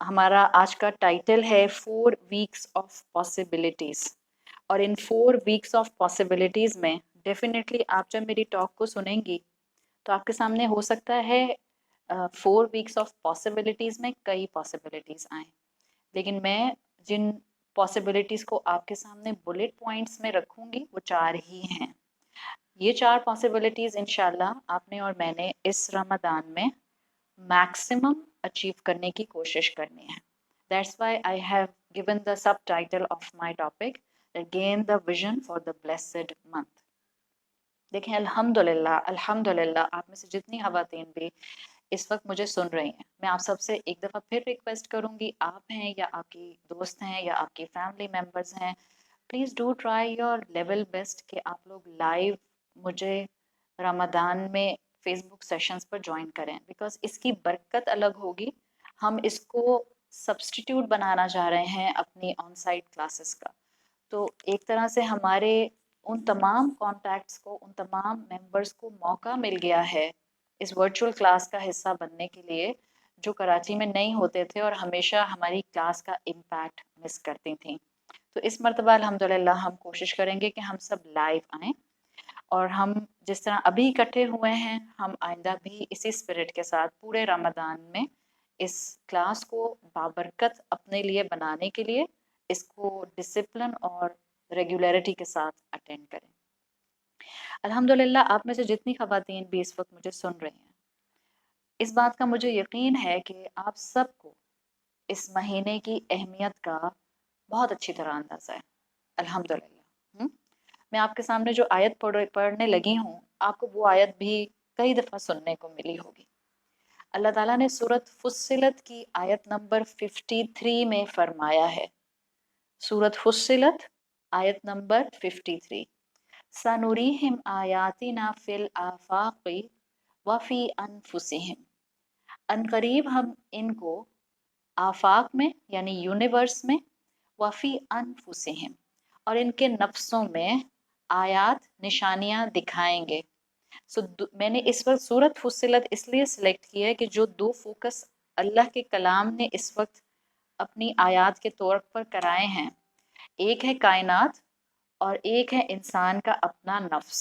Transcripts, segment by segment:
ہمارا آج کا ٹائٹل ہے 4 weeks آف پاسبلٹیز، اور ان 4 weeks آف پاسبلٹیز میں ڈیفینیٹلی آپ جب میری ٹاک کو سنیں گی تو آپ کے سامنے ہو سکتا ہے 4 weeks آف پاسبلٹیز میں کئی پاسبلٹیز آئیں، لیکن میں جن پاسبلٹیز کو آپ کے سامنے بلٹ پوائنٹس میں رکھوں گی وہ 4 ہی ہیں۔ یہ 4 پاسبلٹیز انشاءاللہ آپ نے اور میں نے اس رمضان میں میکسیمم اچیو کرنے کی کوشش کرنی ہے۔ That's why I have given the subtitle of my topic that gain the vision for the blessed month۔ دیکھیں الحمدللہ آپ میں سے جتنی خواتین بھی اس وقت مجھے سن رہی ہیں، میں آپ سب سے ایک دفعہ پھر ریکویسٹ کروں گی، آپ ہیں یا آپ کی دوست ہیں یا آپ کی فیملی ممبرز ہیں، please do try your level best کہ آپ لوگ لائیو مجھے رمضان میں فیس بک سیشنز پر جوائن کریں، بیکاز اس کی برکت الگ ہوگی۔ ہم اس کو سبسٹیٹیوٹ بنانا چاہ رہے ہیں اپنی آن سائٹ کلاسز کا، تو ایک طرح سے ہمارے ان تمام کانٹیکٹس کو، ان تمام ممبرس کو موقع مل گیا ہے اس ورچوئل کلاس کا حصہ بننے کے لیے، جو کراچی میں نہیں ہوتے تھے اور ہمیشہ ہماری کلاس کا امپیکٹ مس کرتی تھیں۔ تو اس مرتبہ الحمدللہ ہم کوشش کریں گے کہ ہم سب لائیو آئیں، اور ہم جس طرح ابھی اکٹھے ہوئے ہیں ہم آئندہ بھی اسی اسپرٹ کے ساتھ پورے رمضان میں اس کلاس کو بابرکت اپنے لیے بنانے کے لیے اس کو ڈسپلن اور ریگولیرٹی کے ساتھ اٹینڈ کریں۔ الحمدللہ آپ میں سے جتنی خواتین بھی اس وقت مجھے سن رہی ہیں، اس بات کا مجھے یقین ہے کہ آپ سب کو اس مہینے کی اہمیت کا بہت اچھی طرح اندازہ ہے الحمدللہ۔ میں آپ کے سامنے جو آیت پڑھنے لگی ہوں، آپ کو وہ آیت بھی کئی دفعہ سننے کو ملی ہوگی۔ اللہ تعالیٰ نے سورۃ فصلت کی آیت نمبر 53 میں فرمایا ہے، سورۃ فصلت آیت نمبر 53، سَنُرِيهِمْ آیَاتِنَا فِی الْآفَاقِ وَفِی أَنفُسِهِمْ، ان قریب ہم ان کو آفاق میں یعنی یونیورس میں، وفی انفسہم اور ان کے نفسوں میں آیات نشانیاں دکھائیں گے۔ میں نے اس وقت سورۃ فصلت اس لیے سلیکٹ کی ہے کہ جو 2 فوکس اللہ کے کلام نے اس وقت اپنی آیات کے طور پر کرائے ہیں، ایک ہے کائنات اور ایک ہے انسان کا اپنا نفس۔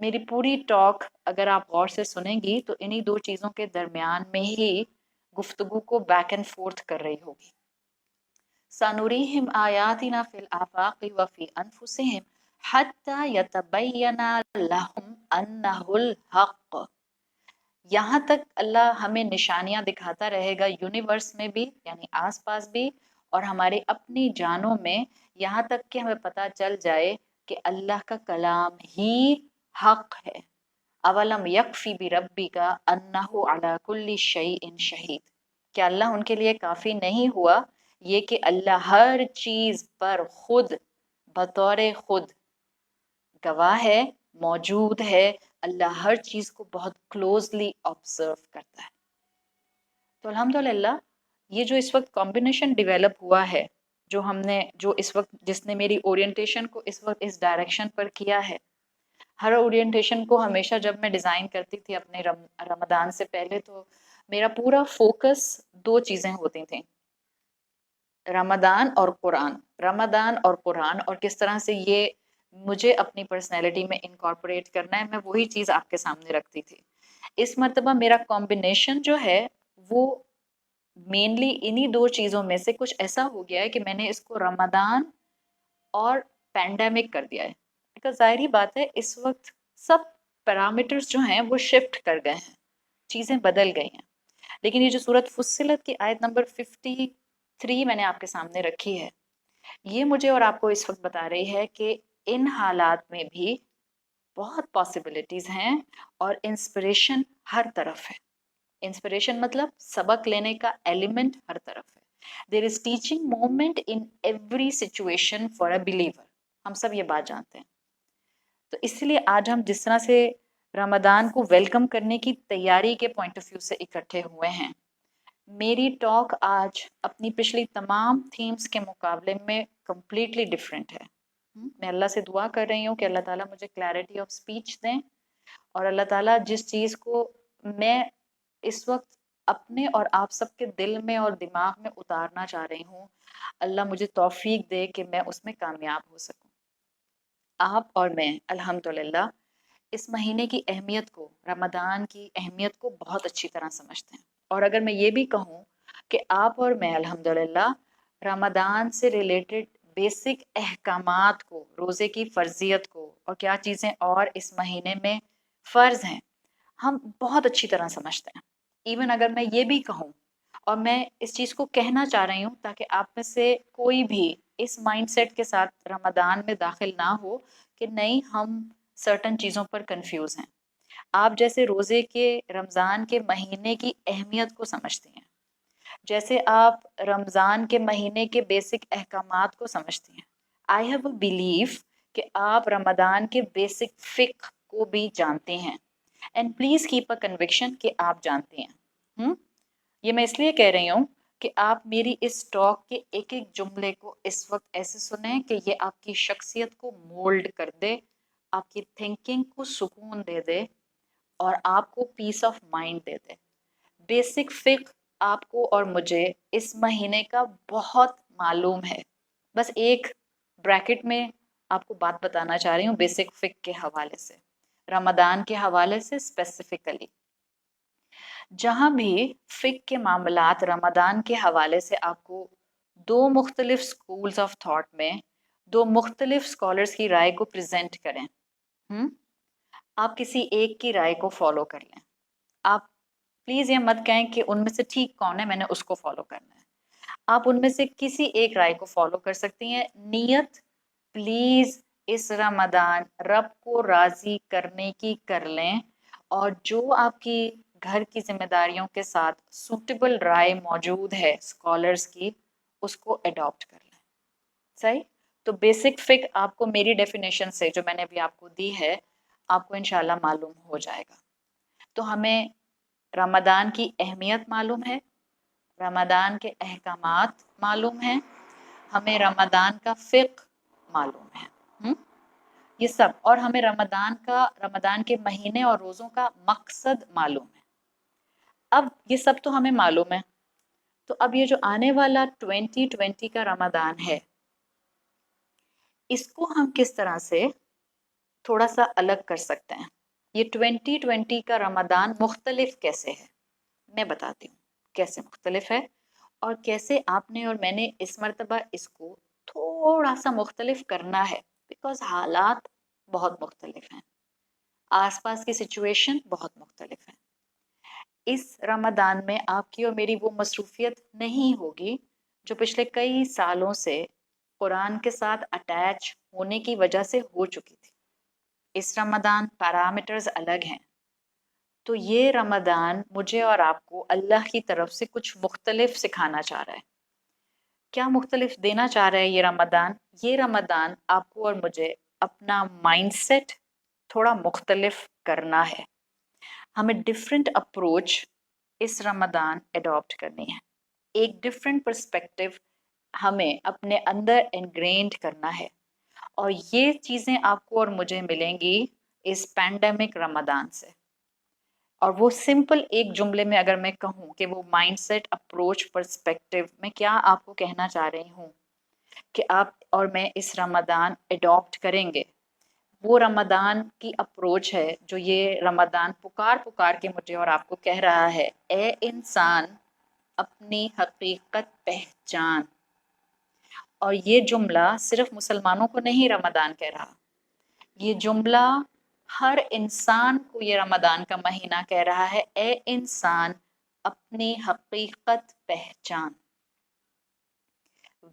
میری پوری ٹاک اگر آپ غور سے سنیں گی تو انہی 2 چیزوں کے درمیان میں ہی گفتگو کو بیک اینڈ فورتھ کر رہی ہوگی۔ سَنُرِيهِمْ آیَاتِنَا فِی الْآفَاقِ وَفِی أَنفُسِهِمْ حَتَّى يَتَبَيَّنَ لَهُمْ أَنَّهُ الْحَقُّ، یہاں تک اللہ ہمیں نشانیاں دکھاتا رہے گا یونیورس میں بھی یعنی آس پاس بھی، اور ہمارے اپنی جانوں میں، یہاں تک کہ ہمیں پتہ چل جائے کہ اللہ کا کلام ہی حق ہے۔ اولم یکفی بربک انہ علی کل شیء شہید، کیا اللہ ان کے لیے کافی نہیں ہوا یہ کہ اللہ ہر چیز پر خود بطور خود گواہ ہے، موجود ہے، اللہ ہر چیز کو بہت کلوزلی آبزرو کرتا ہے۔ تو الحمدللہ یہ جو اس وقت کمبینیشن ڈیولپ ہوا ہے، جو اس وقت جس نے میری اورینٹیشن کو اس وقت اس ڈائریکشن پر کیا ہے، ہر اورینٹیشن کو ہمیشہ جب میں ڈیزائن کرتی تھی اپنے رمضان سے پہلے تو میرا پورا فوکس 2 چیزیں ہوتی تھیں، رمضان اور قرآن، رمضان اور قرآن، اور کس طرح سے یہ مجھے اپنی پرسنالٹی میں انکارپوریٹ کرنا ہے، میں وہی چیز آپ کے سامنے رکھتی تھی۔ اس مرتبہ میرا کمبینیشن جو ہے وہ مینلی انہی 2 چیزوں میں سے کچھ ایسا ہو گیا ہے کہ میں نے اس کو رمضان اور پینڈیمک کر دیا ہے، because ظاہری بات ہے اس وقت سب پیرامیٹرز جو ہیں وہ شفٹ کر گئے ہیں، چیزیں بدل گئی ہیں، لیکن یہ جو سورۃ فصلت کی آیت نمبر 53 میں نے آپ کے سامنے رکھی ہے، یہ مجھے اور آپ کو اس وقت بتا رہی ہے کہ ان حالات میں بھی بہت پاسبلٹیز ہیں اور انسپریشن ہر طرف ہے۔ انسپریشن مطلب سبق لینے کا ایلیمنٹ ہر طرف ہے۔ There is teaching moment in every situation for a believer, ہم سب یہ بات جانتے ہیں۔ تو اس لیے آج ہم جس طرح سے رمضان کو ویلکم کرنے کی تیاری کے پوائنٹ آف ویو سے اکٹھے ہوئے ہیں، میری ٹاک آج اپنی پچھلی تمام تھیمز کے مقابلے میں کمپلیٹلی ڈفرینٹ ہے۔ میں اللہ سے دعا کر رہی ہوں کہ اللہ تعالیٰ مجھے کلیئرٹی آف اسپیچ دیں، اور اللہ تعالیٰ جس چیز کو میں اس وقت اپنے اور آپ سب کے دل میں اور دماغ میں اتارنا چاہ رہی ہوں، اللہ مجھے توفیق دے کہ میں اس میں کامیاب ہو سکوں۔ آپ اور میں الحمدللہ اس مہینے کی اہمیت کو، رمضان کی اہمیت کو بہت اچھی طرح سمجھتے ہیں، اور اگر میں یہ بھی کہوں کہ آپ اور میں الحمدللہ رمضان سے ریلیٹڈ بیسک احکامات کو، روزے کی فرضیت کو اور کیا چیزیں اور اس مہینے میں فرض ہیں، ہم بہت اچھی طرح سمجھتے ہیں۔ ایون اگر میں یہ بھی کہوں، اور میں اس چیز کو کہنا چاہ رہی ہوں تاکہ آپ میں سے کوئی بھی اس مائنڈ سیٹ کے ساتھ رمضان میں داخل نہ ہو کہ نہیں ہم سرٹن چیزوں پر کنفیوز ہیں۔ آپ جیسے روزے کے، رمضان کے مہینے کی اہمیت کو سمجھتی ہیں، جیسے آپ رمضان کے مہینے کے بیسک احکامات کو سمجھتی ہیں، آئی ہیو اے بلیف کہ آپ رمضان کے بیسک فقہ کو بھی جانتے ہیں، and please keep a conviction کہ آپ جانتے ہیں۔ یہ میں اس لیے کہہ رہی ہوں کہ آپ میری اس ٹاک کے ایک ایک جملے کو اس وقت ایسے سنیں کہ یہ آپ کی شخصیت کو مولڈ کر دے، آپ کی تھنکنگ کو سکون دے دے، اور آپ کو پیس آف مائنڈ دے دے۔ بیسک فقہ آپ کو اور مجھے اس مہینے کا بہت معلوم ہے۔ بس ایک بریکٹ میں آپ کو بات بتانا چاہ رہی ہوں بیسک فقہ کے حوالے سے، رمضان کے حوالے سے اسپیسیفکلی۔ جہاں بھی فقہ کے معاملات رمضان کے حوالے سے آپ کو دو مختلف سکولز آف تھاٹ میں دو مختلف اسکالرس کی رائے کو پریزنٹ کریں، آپ کسی ایک کی رائے کو فالو کر لیں۔ آپ پلیز یہ مت کہیں کہ ان میں سے ٹھیک کون ہے، میں نے اس کو فالو کرنا ہے۔ آپ ان میں سے کسی ایک رائے کو فالو کر سکتی ہیں۔ نیت پلیز اس رمضان رب کو راضی کرنے کی کر لیں، اور جو آپ کی گھر کی ذمہ داریوں کے ساتھ سوٹیبل رائے موجود ہے اسکالرس کی، اس کو اڈاپٹ کر لیں۔ صحیح؟ تو بیسک فقہ آپ کو میری ڈیفینیشن سے جو میں نے ابھی آپ کو دی ہے، آپ کو انشاءاللہ معلوم ہو جائے گا۔ تو ہمیں رمضان کی اہمیت معلوم ہے، رمضان کے احکامات معلوم ہیں، ہمیں رمضان کا فقہ معلوم ہے، یہ سب، اور ہمیں رمضان کے مہینے اور روزوں کا مقصد معلوم ہے۔ اب یہ سب تو ہمیں معلوم ہے، تو اب یہ جو آنے والا 2020 کا رمضان ہے، اس کو ہم کس طرح سے تھوڑا سا الگ کر سکتے ہیں؟ یہ 2020 کا رمضان مختلف کیسے ہے؟ میں بتاتی ہوں کیسے مختلف ہے، اور کیسے آپ نے اور میں نے اس مرتبہ اس کو تھوڑا سا مختلف کرنا ہے، بیکاز حالات بہت مختلف ہیں، آس پاس کی سچویشن بہت مختلف ہیں۔ اس رمضان میں آپ کی اور میری وہ مصروفیت نہیں ہوگی جو پچھلے کئی سالوں سے قرآن کے ساتھ اٹیچ ہونے کی وجہ سے ہو چکی تھی۔ اس رمضان پیرامیٹرز الگ ہیں، تو یہ رمضان مجھے اور آپ کو اللہ کی طرف سے کچھ مختلف سکھانا چاہ رہا ہے۔ کیا مختلف دینا چاہ رہا ہے یہ رمضان؟ یہ رمضان آپ کو اور مجھے اپنا مائنڈ سیٹ تھوڑا مختلف کرنا ہے، ہمیں ڈفرینٹ اپروچ اس رمضان اڈاپٹ کرنی ہے، ایک ڈفرینٹ پرسپیکٹو ہمیں اپنے اندر انگرینڈ کرنا ہے، اور یہ چیزیں آپ کو اور مجھے ملیں گی اس پینڈیمک رمضان سے۔ اور وہ سمپل ایک جملے میں اگر میں کہوں کہ وہ مائنڈ سیٹ، اپروچ، پرسپیکٹو، میں کیا آپ کو کہنا چاہ رہی ہوں کہ آپ اور میں اس رمضان اڈاپٹ کریں گے، وہ رمضان کی اپروچ ہے جو یہ رمضان پکار کے مجھے اور آپ کو کہہ رہا ہے، اے انسان اپنی حقیقت پہچان۔ اور یہ جملہ صرف مسلمانوں کو نہیں رمضان کہہ رہا، یہ جملہ ہر انسان کو یہ رمضان کا مہینہ کہہ رہا ہے، اے انسان اپنی حقیقت پہچان۔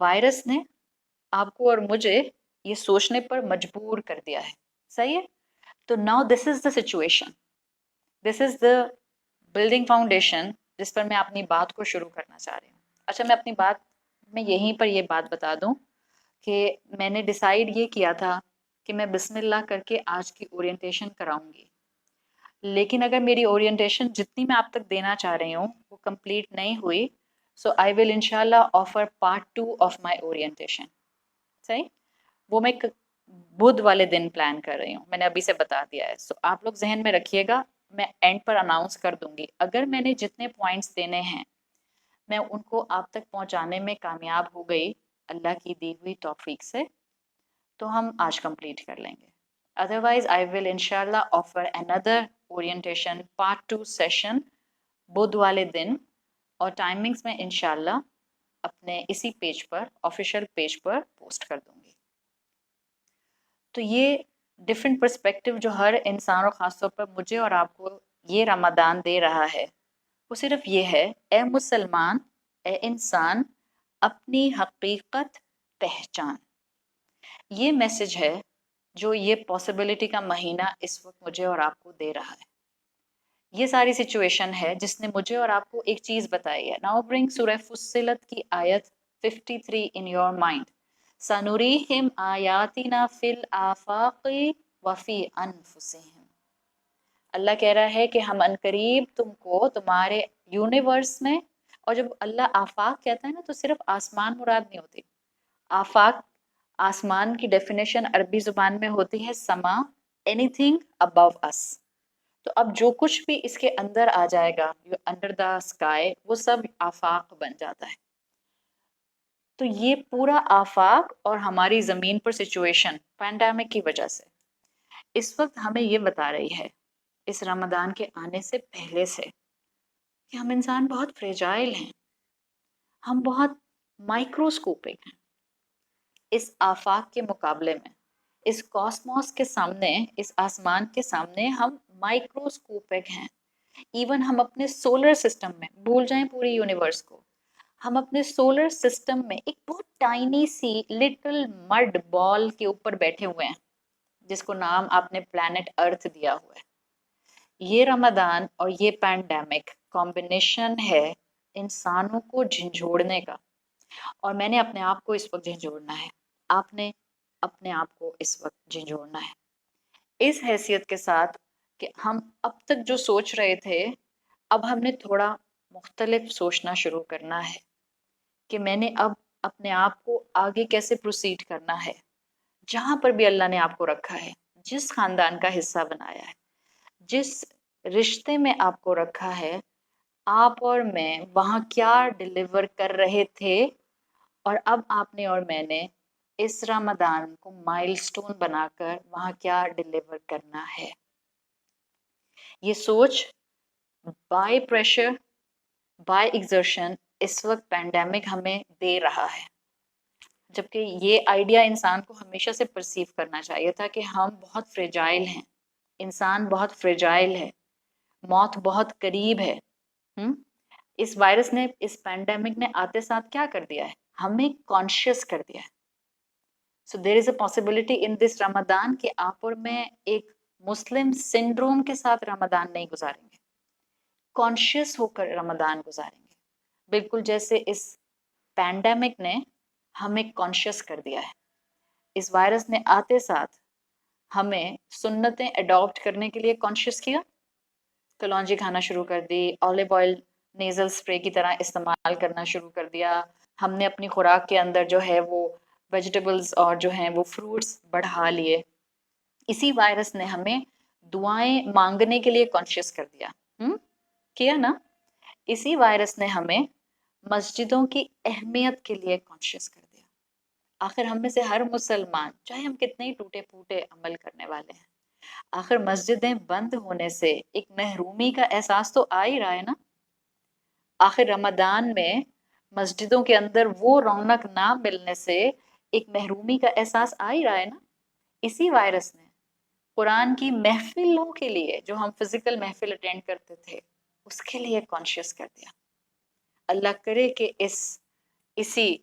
وائرس نے آپ کو اور مجھے یہ سوچنے پر مجبور کر دیا ہے، صحیح ہے؟ تو now this is the situation, this is the building foundation جس پر میں اپنی بات کو شروع کرنا چاہ رہی ہوں۔ اچھا، میں اپنی بات میں یہیں پر یہ بات بتا دوں کہ میں نے ڈیسائیڈ یہ کیا تھا کہ میں بسم اللہ کر کے آج کی اورینٹیشن کراؤں گی، لیکن اگر میری اورینٹیشن جتنی میں آپ تک دینا چاہ رہی ہوں وہ کمپلیٹ نہیں ہوئی، سو آئی ول انشاءاللہ offer part 2 of my orientation. صحیح؟ وہ میں بدھ والے دن پلان کر رہی ہوں، میں نے ابھی سے بتا دیا ہے، سو آپ لوگ ذہن میں رکھیے گا، میں اینڈ پر اناؤنس کر دوں گی. اگر میں نے جتنے پوائنٹس دینے ہیں میں ان کو آپ تک پہنچانے میں کامیاب ہو گئی اللہ کی دی ہوئی توفیق سے, تو ہم آج کمپلیٹ کر لیں گے. ادروائز آئی ول انشاءاللہ آفر اندر اورینٹیشن پارٹ 2 سیشن بدھ والے دن, اور ٹائمنگس میں انشاءاللہ اپنے اسی پیج پر آفیشیل پیج پر پوسٹ کر دوں گی. تو یہ ڈفرینٹ پرسپیکٹو جو ہر انسان اور خاص طور پر مجھے اور آپ کو یہ رمضان دے رہا ہے وہ صرف یہ ہے, اے مسلمان, اے انسان, اپنی حقیقت پہچان. یہ میسج ہے جو یہ پاسبلٹی کا مہینہ اس وقت مجھے اور آپ کو دے رہا ہے. یہ ساری سچویشن ہے جس نے مجھے اور آپ کو ایک چیز بتائی ہے. ناؤ برنگ سورہ فصلت کی آیت 53 ان یور مائنڈ. سنوریہم آیاتنا فی الآفاق وفی انفسہم. اللہ کہہ رہا ہے کہ ہم عنقریب تم کو تمہارے یونیورس میں, اور جب اللہ آفاق کہتا ہے نا تو صرف آسمان مراد نہیں ہوتی. آفاق آسمان کی ڈیفینیشن عربی زبان میں ہوتی ہے سما, اینی تھنگ ابو اس. تو اب جو کچھ بھی اس کے اندر آ جائے گا انڈر دا اسکائی وہ سب آفاق بن جاتا ہے. تو یہ پورا آفاق اور ہماری زمین پر سچویشن پینڈیمک کی وجہ سے اس وقت ہمیں یہ بتا رہی ہے اس رمضان کے آنے سے پہلے سے کہ ہم انسان بہت فریجائل ہیں, ہم بہت مائکروسکوپک ہیں اس آفاق کے مقابلے میں. اس کاسموس کے سامنے, اس آسمان کے سامنے ہم مائکروسکوپک ہیں. ایون ہم اپنے سولر سسٹم میں, بھول جائیں پوری یونیورس کو, ہم اپنے سولر سسٹم میں ایک بہت ٹائنی سی لٹل مڈ بال کے اوپر بیٹھے ہوئے ہیں جس کو نام آپ نے پلانٹ ارتھ دیا ہوا ہے. یہ رمضان اور یہ پینڈیمک کمبینیشن ہے انسانوں کو جھنجھوڑنے کا, اور میں نے اپنے آپ کو اس وقت جھنجھوڑنا ہے, آپ نے اپنے آپ کو اس وقت جھنجھوڑنا ہے اس حیثیت کے ساتھ کہ ہم اب تک جو سوچ رہے تھے اب ہم نے تھوڑا مختلف سوچنا شروع کرنا ہے کہ میں نے اب اپنے آپ کو آگے کیسے پروسیڈ کرنا ہے. جہاں پر بھی اللہ نے آپ کو رکھا ہے, جس خاندان کا حصہ بنایا ہے, جس رشتے میں آپ کو رکھا ہے, آپ اور میں وہاں کیا ڈیلیور کر رہے تھے, اور اب آپ نے اور میں نے اس رمضان کو مائل سٹون بنا کر وہاں کیا ڈیلیور کرنا ہے. یہ سوچ بائی پریشر, بائی ایگزرشن اس وقت پینڈیمک ہمیں دے رہا ہے, جبکہ یہ آئیڈیا انسان کو ہمیشہ سے پرسیو کرنا چاہیے تھا کہ ہم بہت فریجائل ہیں, انسان بہت فریجائل ہے, موت بہت قریب ہے. اس وائرس نے, اس پینڈیمک نے آتے ساتھ کیا کر دیا ہے, ہمیں کانشیس کر دیا ہے. سو دیر از اے پاسبلٹی ان دس رمضان کہ آپ اور میں ایک مسلم سنڈروم کے ساتھ رمضان نہیں گزاریں گے, کانشیس ہو کر رمضان گزاریں گے, بالکل جیسے اس پینڈیمک نے ہمیں کانشیس کر دیا ہے. اس وائرس نے آتے ساتھ ہمیں سنتیں اڈاپٹ کرنے کے لیے کانشیس کیا, کلونجی کھانا شروع کر دی, اولیو آئل نیزل اسپرے کی طرح استعمال کرنا شروع کر دیا, ہم نے اپنی خوراک کے اندر جو ہے وہ ویجیٹیبلز اور جو ہیں وہ فروٹس بڑھا لیے. اسی وائرس نے ہمیں دعائیں مانگنے کے لیے کانشیس کر دیا, کیا نا. اسی وائرس نے ہمیں مسجدوں کی اہمیت کے لیے کانشیس کر دیا. آخر ہم میں سے ہر مسلمان, چاہے ہم کتنے ہی ٹوٹے پھوٹے عمل کرنے والے ہیں, آخر مسجدیں بند ہونے سے ایک محرومی کا احساس تو آ ہی رہا ہے نا. آخر رمضان میں مسجدوں کے اندر وہ رونق نہ ملنے سے ایک محرومی کا احساس آ ہی رہا ہے نا. اسی وائرس نے قرآن کی محفلوں کے لیے, جو ہم فزیکل محفل اٹینڈ کرتے تھے, اس کے لیے کانشیس کر دیا. اللہ کرے کہ اسی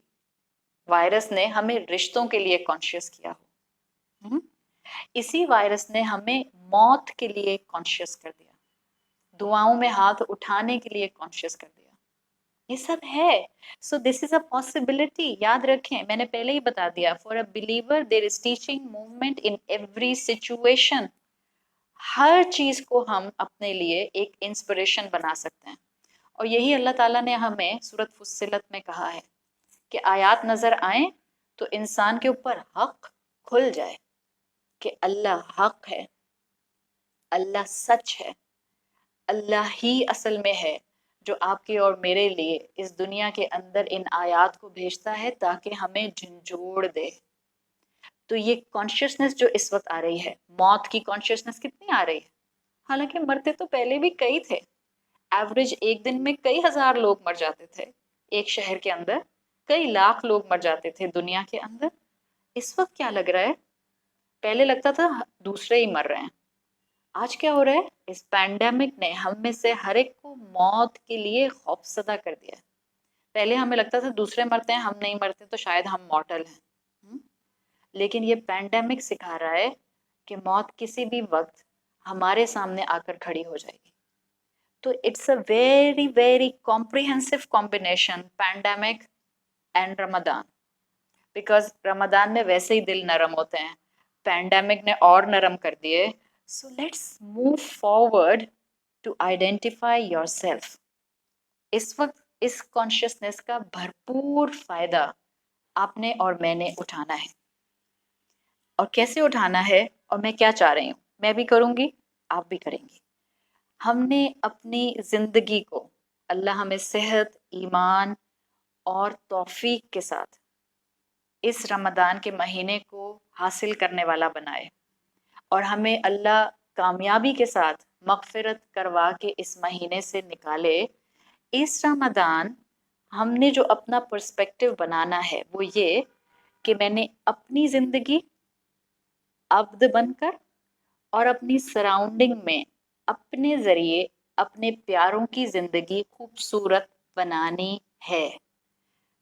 وائرس نے ہمیں رشتوں کے لیے کانشیس کیا ہو. اسی وائرس نے ہمیں موت کے لیے کانشیس کر دیا, دعاؤں میں ہاتھ اٹھانے کے لیے کانشیس کر دیا. یہ سب ہے. So this is a possibility. یاد رکھیں, میں نے پہلے ہی بتا دیا, for a believer there is teaching movement in every situation. ہر چیز کو ہم اپنے لیے ایک انسپریشن بنا سکتے ہیں, اور یہی اللہ تعالیٰ نے ہمیں سورۃ فصلت میں کہا ہے کہ آیات نظر آئیں تو انسان کے اوپر حق کھل جائے کہ اللہ حق ہے, اللہ سچ ہے, اللہ ہی اصل میں ہے جو آپ کے اور میرے لیے اس دنیا کے اندر ان آیات کو بھیجتا ہے تاکہ ہمیں جھنجھوڑ دے. تو یہ کانشیسنس جو اس وقت آ رہی ہے، موت کی کانشیسنس کتنی آ رہی ہے؟ حالانکہ مرتے تو پہلے بھی کئی تھے. ایوریج ایک دن میں کئی ہزار لوگ مر جاتے تھے ایک شہر کے اندر، کئی لاکھ لوگ مر جاتے تھے دنیا کے اندر. اس وقت کیا لگ رہا ہے؟ پہلے لگتا تھا دوسرے ہی مر رہے ہیں. آج کیا ہو رہا ہے؟ اس پینڈیمک نے ہم میں سے ہر ایک کو موت کے لیے خوفزدہ کر دیا ہے. پہلے ہمیں لگتا تھا دوسرے مرتے ہیں، ہم نہیں مرتے تو شاید ہم مارٹل ہیں. لیکن یہ پینڈیمک سکھا رہا ہے کہ موت کسی بھی وقت ہمارے سامنے آ کر کھڑی ہو جائے گی. تو it's a very very comprehensive combination, pandemic and Ramadan. Because Ramadan میں ویسے ہی دل نرم ہوتے ہیں، پینڈیمک نے اور نرم کر دیے. So let's move forward to identify your self. اس وقت اس کانشیسنس کا بھرپور فائدہ آپ نے اور میں نے اٹھانا ہے. اور کیسے اٹھانا ہے اور میں کیا چاہ رہی ہوں، میں بھی کروں گی، آپ بھی کریں گی. ہم نے اپنی زندگی کو اللہ ہمیں صحت، ایمان اور توفیق کے ساتھ اس رمضان کے مہینے کو حاصل کرنے والا بنائے، اور ہمیں اللہ کامیابی کے ساتھ مغفرت کروا کے اس مہینے سے نکالے. اس رمضان ہم نے جو اپنا پرسپیکٹیو بنانا ہے وہ یہ کہ میں نے اپنی زندگی عبد بن کر اور اپنی سراؤنڈنگ میں اپنے ذریعے اپنے پیاروں کی زندگی خوبصورت بنانی ہے.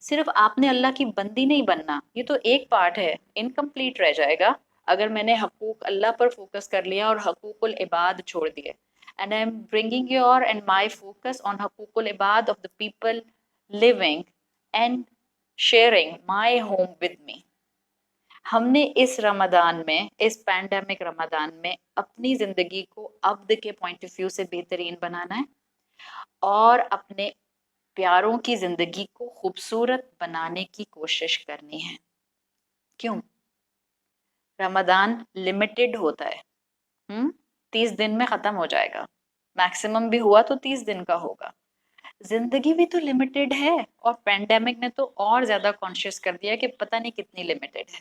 صرف آپ نے اللہ کی بندی نہیں بننا، یہ تو ایک پارٹ ہے، انکمپلیٹ رہ جائے گا اگر میں نے حقوق اللہ پر فوکس کر لیا اور حقوق العباد چھوڑ دیے. And I am bringing your and my focus on حقوق العباد of the people living and sharing my home with me. ہم نے اس رمضان میں، اس پینڈیمک رمضان میں اپنی زندگی کو عبد کے پوائنٹ آف ویو سے بہترین بنانا ہے اور اپنے پیاروں کی زندگی کو خوبصورت بنانے کی کوشش کرنی ہے. کیوں؟ رمضان لمیٹڈ ہوتا ہے، 30 دن میں ختم ہو جائے گا، میکسیمم بھی ہوا تو 30 دن کا ہوگا. زندگی بھی تو لمیٹڈ ہے، اور پینڈیمک نے تو اور زیادہ کانشیس کر دیا کہ پتہ نہیں کتنی لمیٹڈ ہے.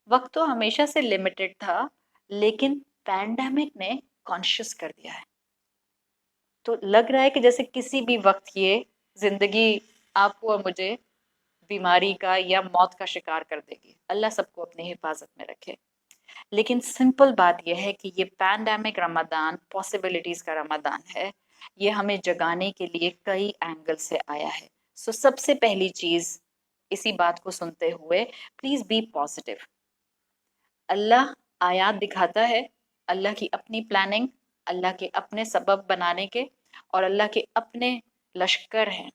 وقت تو ہمیشہ سے لمیٹڈ تھا لیکن پینڈیمک نے کانشیس کر دیا ہے. تو لگ رہا ہے کہ جیسے کسی بھی وقت یہ زندگی آپ کو اور مجھے بیماری کا یا موت کا شکار کر دے گی. اللہ سب کو اپنی حفاظت میں رکھے. لیکن سمپل بات یہ ہے کہ یہ پینڈیمک رمضان پاسبلٹیز کا رمضان ہے. یہ ہمیں جگانے کے لیے کئی اینگل سے آیا ہے. سو سب سے پہلی چیز اسی بات کو سنتے ہوئے پلیز بی پازیٹیو. اللہ آیات دکھاتا ہے، اللہ کی اپنی پلاننگ، اللہ کے اپنے سبب بنانے کے، اور اللہ کے اپنے لشکر ہیں.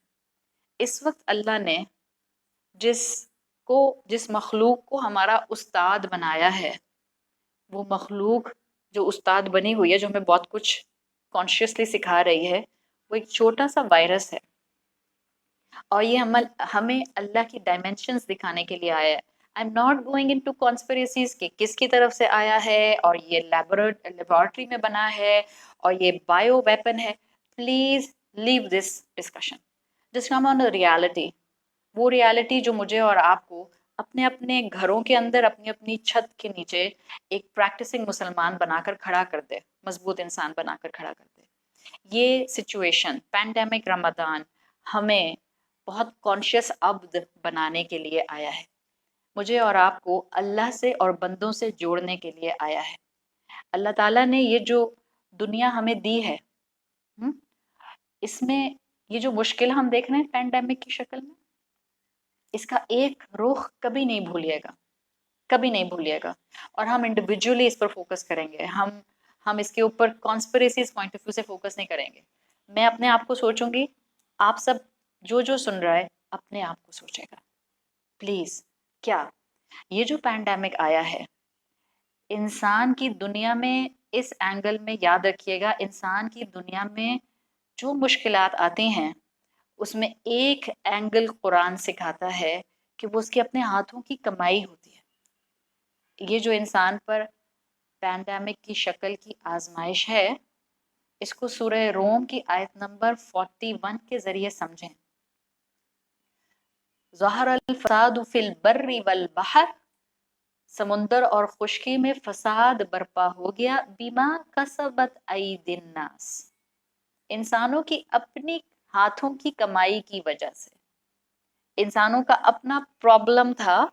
اس وقت اللہ نے جس مخلوق کو ہمارا استاد بنایا ہے، وہ مخلوق جو استاد بنی ہوئی ہے، جو ہمیں بہت کچھ کانشیسلی سکھا رہی ہے، وہ ایک چھوٹا سا وائرس ہے. اور یہ ہمیں اللہ کی ڈائمینشنز دکھانے کے لیے آیا ہے. I am not going into conspiracies کہ کس کی طرف سے آیا ہے اور یہ لیبورٹری میں بنا ہے اور یہ بایو ویپن ہے. Please leave this discussion, just come on reality. وہ ریالٹی جو مجھے اور آپ کو اپنے اپنے گھروں کے اندر اپنی اپنی چھت کے نیچے ایک پریکٹسنگ مسلمان بنا کر کھڑا کر دے، مضبوط انسان بنا کر کھڑا کر دے. یہ سچویشن پینڈیمک رمضان ہمیں بہت کانشیس عبد بنانے کے لیے آیا ہے. مجھے اور آپ کو اللہ سے اور بندوں سے جوڑنے کے لیے آیا ہے. اللہ تعالیٰ نے یہ جو دنیا ہمیں دی ہے، اس میں یہ جو مشکل ہم دیکھ رہے ہیں پینڈیمک کی شکل میں، اس کا ایک رخ کبھی نہیں بھولیے گا، کبھی نہیں بھولیے گا. اور ہم انڈیویجولی اس پر فوکس کریں گے. ہم اس کے اوپر کانسپریسیز پوائنٹ آف ویو سے فوکس نہیں کریں گے. میں اپنے آپ کو سوچوں گی، آپ سب جو سن رہا ہے اپنے آپ کو سوچے گا. پلیز، کیا یہ جو پینڈیمک آیا ہے انسان کی دنیا میں، اس اینگل میں یاد رکھیے گا، انسان کی دنیا میں جو مشکلات آتی ہیں اس میں ایک اینگل قرآن سکھاتا ہے کہ وہ اس کے اپنے ہاتھوں کی کمائی ہوتی ہے. یہ جو انسان پر پینڈیمک کی شکل کی آزمائش ہے، اس کو سورہ روم کی آیت نمبر 41 کے ذریعے سمجھیں. ظہر الفساد فی البر والبحر، سمندر اور خشکی میں فساد برپا ہو گیا، بما کسبت ایدی الناس، انسانوں کی اپنی ہاتھوں کی کمائی کی وجہ سے. انسانوں کا اپنا پرابلم تھا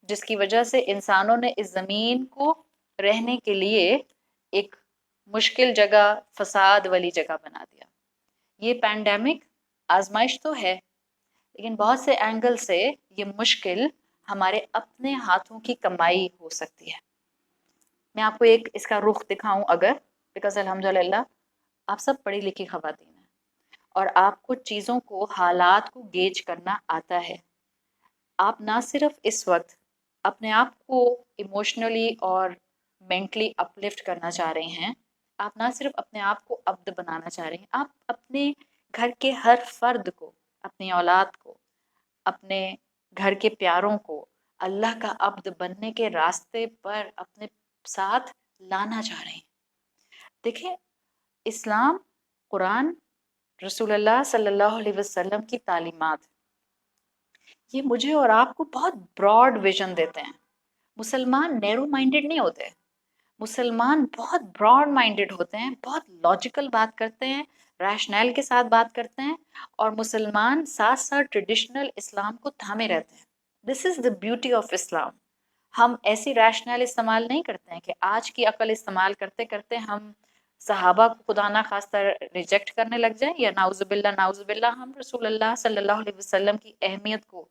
جس کی وجہ سے انسانوں نے اس زمین کو رہنے کے لیے ایک مشکل جگہ، فساد والی جگہ بنا دیا. یہ پینڈیمک آزمائش تو ہے، لیکن بہت سے اینگل سے یہ مشکل ہمارے اپنے ہاتھوں کی کمائی ہو سکتی ہے. میں آپ کو ایک اس کا رخ دکھاؤں اگر، بیکاز الحمدللہ آپ سب پڑھی لکھی خواتین ہیں اور آپ کو چیزوں کو، حالات کو گیج کرنا آتا ہے. آپ نہ صرف اس وقت اپنے آپ کو ایموشنلی اور مینٹلی اپلفٹ کرنا چاہ رہے ہیں، آپ نہ صرف اپنے آپ کو عبد بنانا چاہ رہے ہیں، آپ اپنے گھر کے ہر فرد کو، اپنی اولاد کو، اپنے گھر کے پیاروں کو اللہ کا عبد بننے کے راستے پر اپنے ساتھ لانا چاہ رہے ہیں. دیکھیں، اسلام، قرآن، رسول اللہ صلی اللہ علیہ وسلم کی تعلیمات، یہ مجھے اور آپ کو بہت براڈ ویژن دیتے ہیں. مسلمان نیرو مائنڈیڈ نہیں ہوتے، مسلمان بہت براڈ مائنڈیڈ ہوتے ہیں، بہت لاجیکل بات کرتے ہیں، ریشنل کے ساتھ بات کرتے ہیں، اور مسلمان ساتھ ساتھ ٹریڈیشنل اسلام کو تھامے رہتے ہیں. This is the beauty of اسلام. ہم ایسی ریشنل استعمال نہیں کرتے ہیں کہ آج کی عقل استعمال کرتے کرتے ہم صحابہ کو خدا نہ خواستہ ریجیکٹ کرنے لگ جائیں، یا نعوذ باللہ ہم رسول اللہ صلی اللہ علیہ وسلم کی اہمیت کو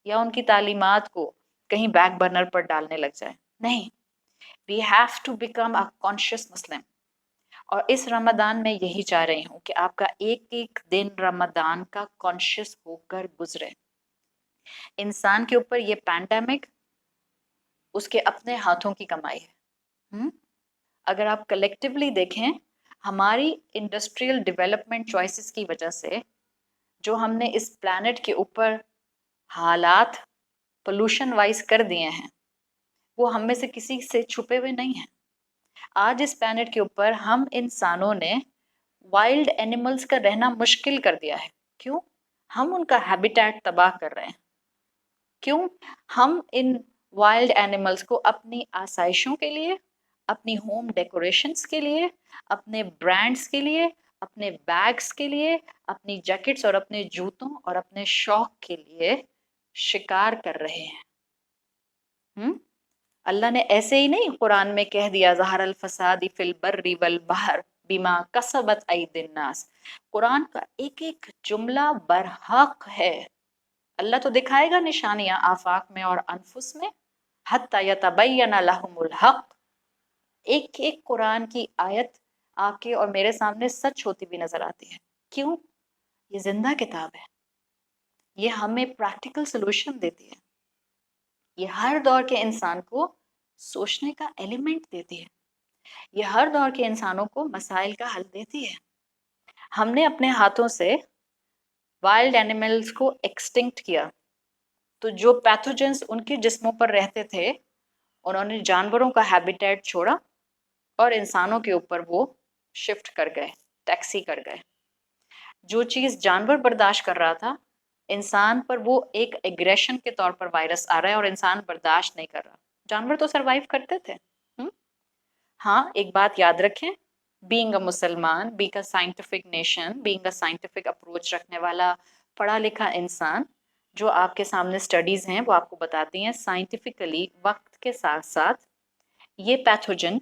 یا ان کی تعلیمات کو کہیں بیک برنر پر ڈالنے لگ جائیں. نہیں، we have to become a conscious Muslim. اور اس رمضان میں یہی چاہ رہی ہوں کہ آپ کا ایک ایک دن رمضان کا کانشیس ہو کر گزرے. انسان کے اوپر یہ پینڈیمک اس کے اپنے ہاتھوں کی کمائی ہے. اگر آپ کلیکٹیولی دیکھیں، ہماری انڈسٹریل ڈیولپمنٹ چوائسز کی وجہ سے جو ہم نے اس پلانٹ کے اوپر حالات پولوشن وائز کر دیے ہیں، وہ ہم میں سے کسی سے چھپے ہوئے نہیں ہیں. آج اس پلانٹ کے اوپر ہم انسانوں نے وائلڈ اینیملز کا رہنا مشکل کر دیا ہے. کیوں؟ ہم ان کا ہیبیٹیٹ تباہ کر رہے ہیں. کیوں؟ ہم ان وائلڈ اینیملز کو اپنی آسائشوں کے لیے، اپنی ہوم ڈیکوریشنز کے لیے، اپنے برانڈز کے لیے، اپنے بیگز کے لیے، اپنی جیکٹس اور اپنے جوتوں اور اپنے شوق کے لیے شکار کر رہے ہیں. اللہ نے ایسے ہی نہیں قرآن میں کہہ دیا ظہر الفساد فی البر والبحر بما کسبت ایدی الناس. قرآن کا ایک ایک جملہ برحق ہے. اللہ تو دکھائے گا نشانیاں آفاق میں اور انفس میں، حتی یتبین لہم الحق. ایک ایک قرآن کی آیت آپ کے اور میرے سامنے سچ ہوتی بھی نظر آتی ہے. کیوں؟ یہ زندہ کتاب ہے، یہ ہمیں پریکٹیکل سلوشن دیتی ہے، یہ ہر دور کے انسان کو سوچنے کا ایلیمنٹ دیتی ہے، یہ ہر دور کے انسانوں کو مسائل کا حل دیتی ہے. ہم نے اپنے ہاتھوں سے وائلڈ اینیملز کو ایکسٹنکٹ کیا، تو جو پیتھوجنز ان کے جسموں پر رہتے تھے انہوں نے جانوروں کا ہیبیٹیٹ چھوڑا اور انسانوں کے اوپر وہ شفٹ کر گئے، ٹیکسی کر گئے. جو چیز جانور برداشت کر رہا تھا، انسان پر وہ ایک ایگریشن کے طور پر وائرس آ رہا ہے اور انسان برداشت نہیں کر رہا. جانور تو سروائیو کرتے تھے. ہاں، ایک بات یاد رکھیں، بینگ اے مسلمان، being a scientific nation, being a scientific approach رکھنے والا پڑھا لکھا انسان، جو آپ کے سامنے سٹڈیز ہیں وہ آپ کو بتاتی ہیں سائنٹیفکلی وقت کے ساتھ ساتھ یہ پیتھوجن،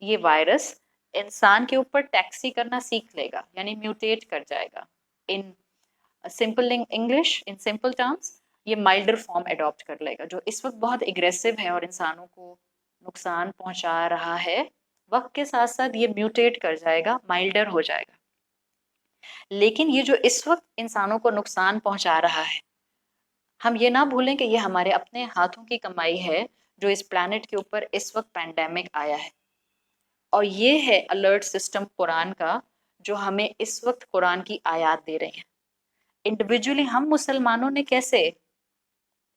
یہ وائرس انسان کے اوپر ٹیکسی کرنا سیکھ لے گا، یعنی میوٹیٹ کر جائے گا. In simple English, in simple terms, یہ مائلڈر فارم اڈاپٹ کر لے گا. جو اس وقت بہت اگریسو ہے اور انسانوں کو نقصان پہنچا رہا ہے، وقت کے ساتھ ساتھ یہ میوٹیٹ کر جائے گا، مائلڈر ہو جائے گا. لیکن یہ جو اس وقت انسانوں کو نقصان پہنچا رہا ہے، ہم یہ نہ بھولیں کہ یہ ہمارے اپنے ہاتھوں کی کمائی ہے جو اس پلانٹ کے اوپر اس وقت پینڈیمک آیا ہے. اور یہ ہے الرٹ سسٹم قرآن کا جو ہمیں اس وقت قرآن کی آیات دے رہے ہیں. انڈیویجولی ہم مسلمانوں نے کیسے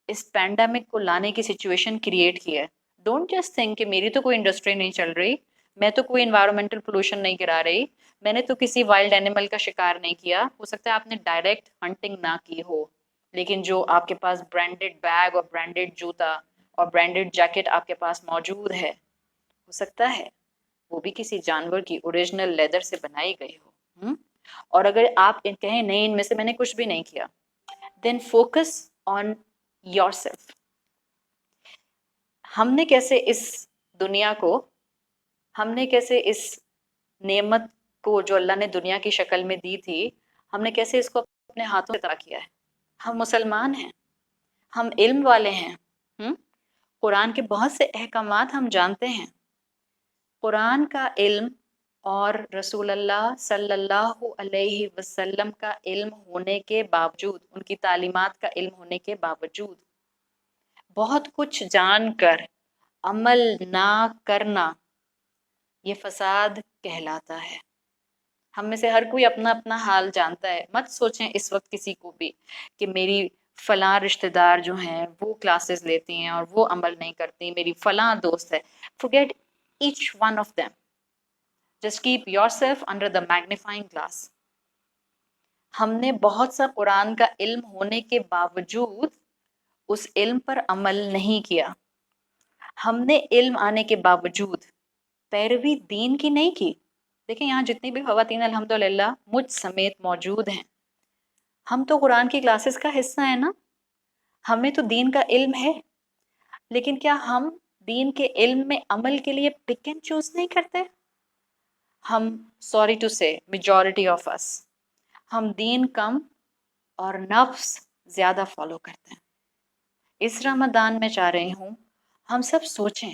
اس پینڈیمک کو لانے کی سچویشن کریٹ کی ہے. ڈونٹ جسٹ تھنک کہ میری تو کوئی انڈسٹری نہیں چل رہی، میں تو کوئی انوائرمنٹل پولوشن نہیں کرا رہی، میں نے تو کسی وائلڈ اینیمل کا شکار نہیں کیا، ہو سکتا ہے آپ نے ڈائریکٹ ہنٹنگ نہ کی ہو، لیکن جو آپ کے پاس برانڈیڈ بیگ اور برانڈیڈ جوتا اور برانڈیڈ جیکٹ آپ کے پاس موجود ہے، ہو سکتا ہے وہ بھی کسی جانور کی اوریجنل لیدر سے بنائی گئی ہو۔ اور اگر آپ کہیں نہیں ان میں سے میں نے کچھ بھی نہیں کیا، دین فوکس آن یور سیلف۔ ہم نے کیسے اس دنیا کو، ہم نے کیسے اس نعمت کو جو اللہ نے دنیا کی شکل میں دی تھی، ہم نے کیسے اس کو اپنے ہاتھوں سے طرح کیا ہے؟ ہم مسلمان ہیں، ہم علم والے ہیں، قرآن کے بہت سے احکامات ہم جانتے ہیں۔ قرآن کا علم اور رسول اللہ صلی اللہ علیہ وسلم کا علم ہونے کے باوجود، ان کی تعلیمات کا علم ہونے کے باوجود، بہت کچھ جان کر عمل نہ کرنا یہ فساد کہلاتا ہے۔ ہم میں سے ہر کوئی اپنا اپنا حال جانتا ہے۔ مت سوچیں اس وقت کسی کو بھی کہ میری فلاں رشتہ دار جو ہیں وہ کلاسز لیتی ہیں اور وہ عمل نہیں کرتی، میری فلاں دوست ہے۔ forget each one of them. Just keep yourself under the magnifying glass. ہم نے بہت سا قرآن کا علم ہونے کے باوجود اس علم پر عمل نہیں کیا۔ ہم نے علم آنے کے باوجود پیروی دین کی نہیں کی۔ دیکھیں یہاں جتنی بھی خواتین الحمدللہ مجھ سمیت موجود ہیں، ہم تو قرآن کی کلاسز کا حصہ ہیں نا، ہمیں تو دین کا علم ہے، لیکن کیا ہم دین کے علم میں عمل کے لیے پک اینڈ چوز نہیں کرتے؟ ہم سوری ٹو سے میجورٹی آف اس، ہم دین کم اور نفس زیادہ فالو کرتے ہیں۔ اس رمضان میں چاہ رہی ہوں ہم سب سوچیں،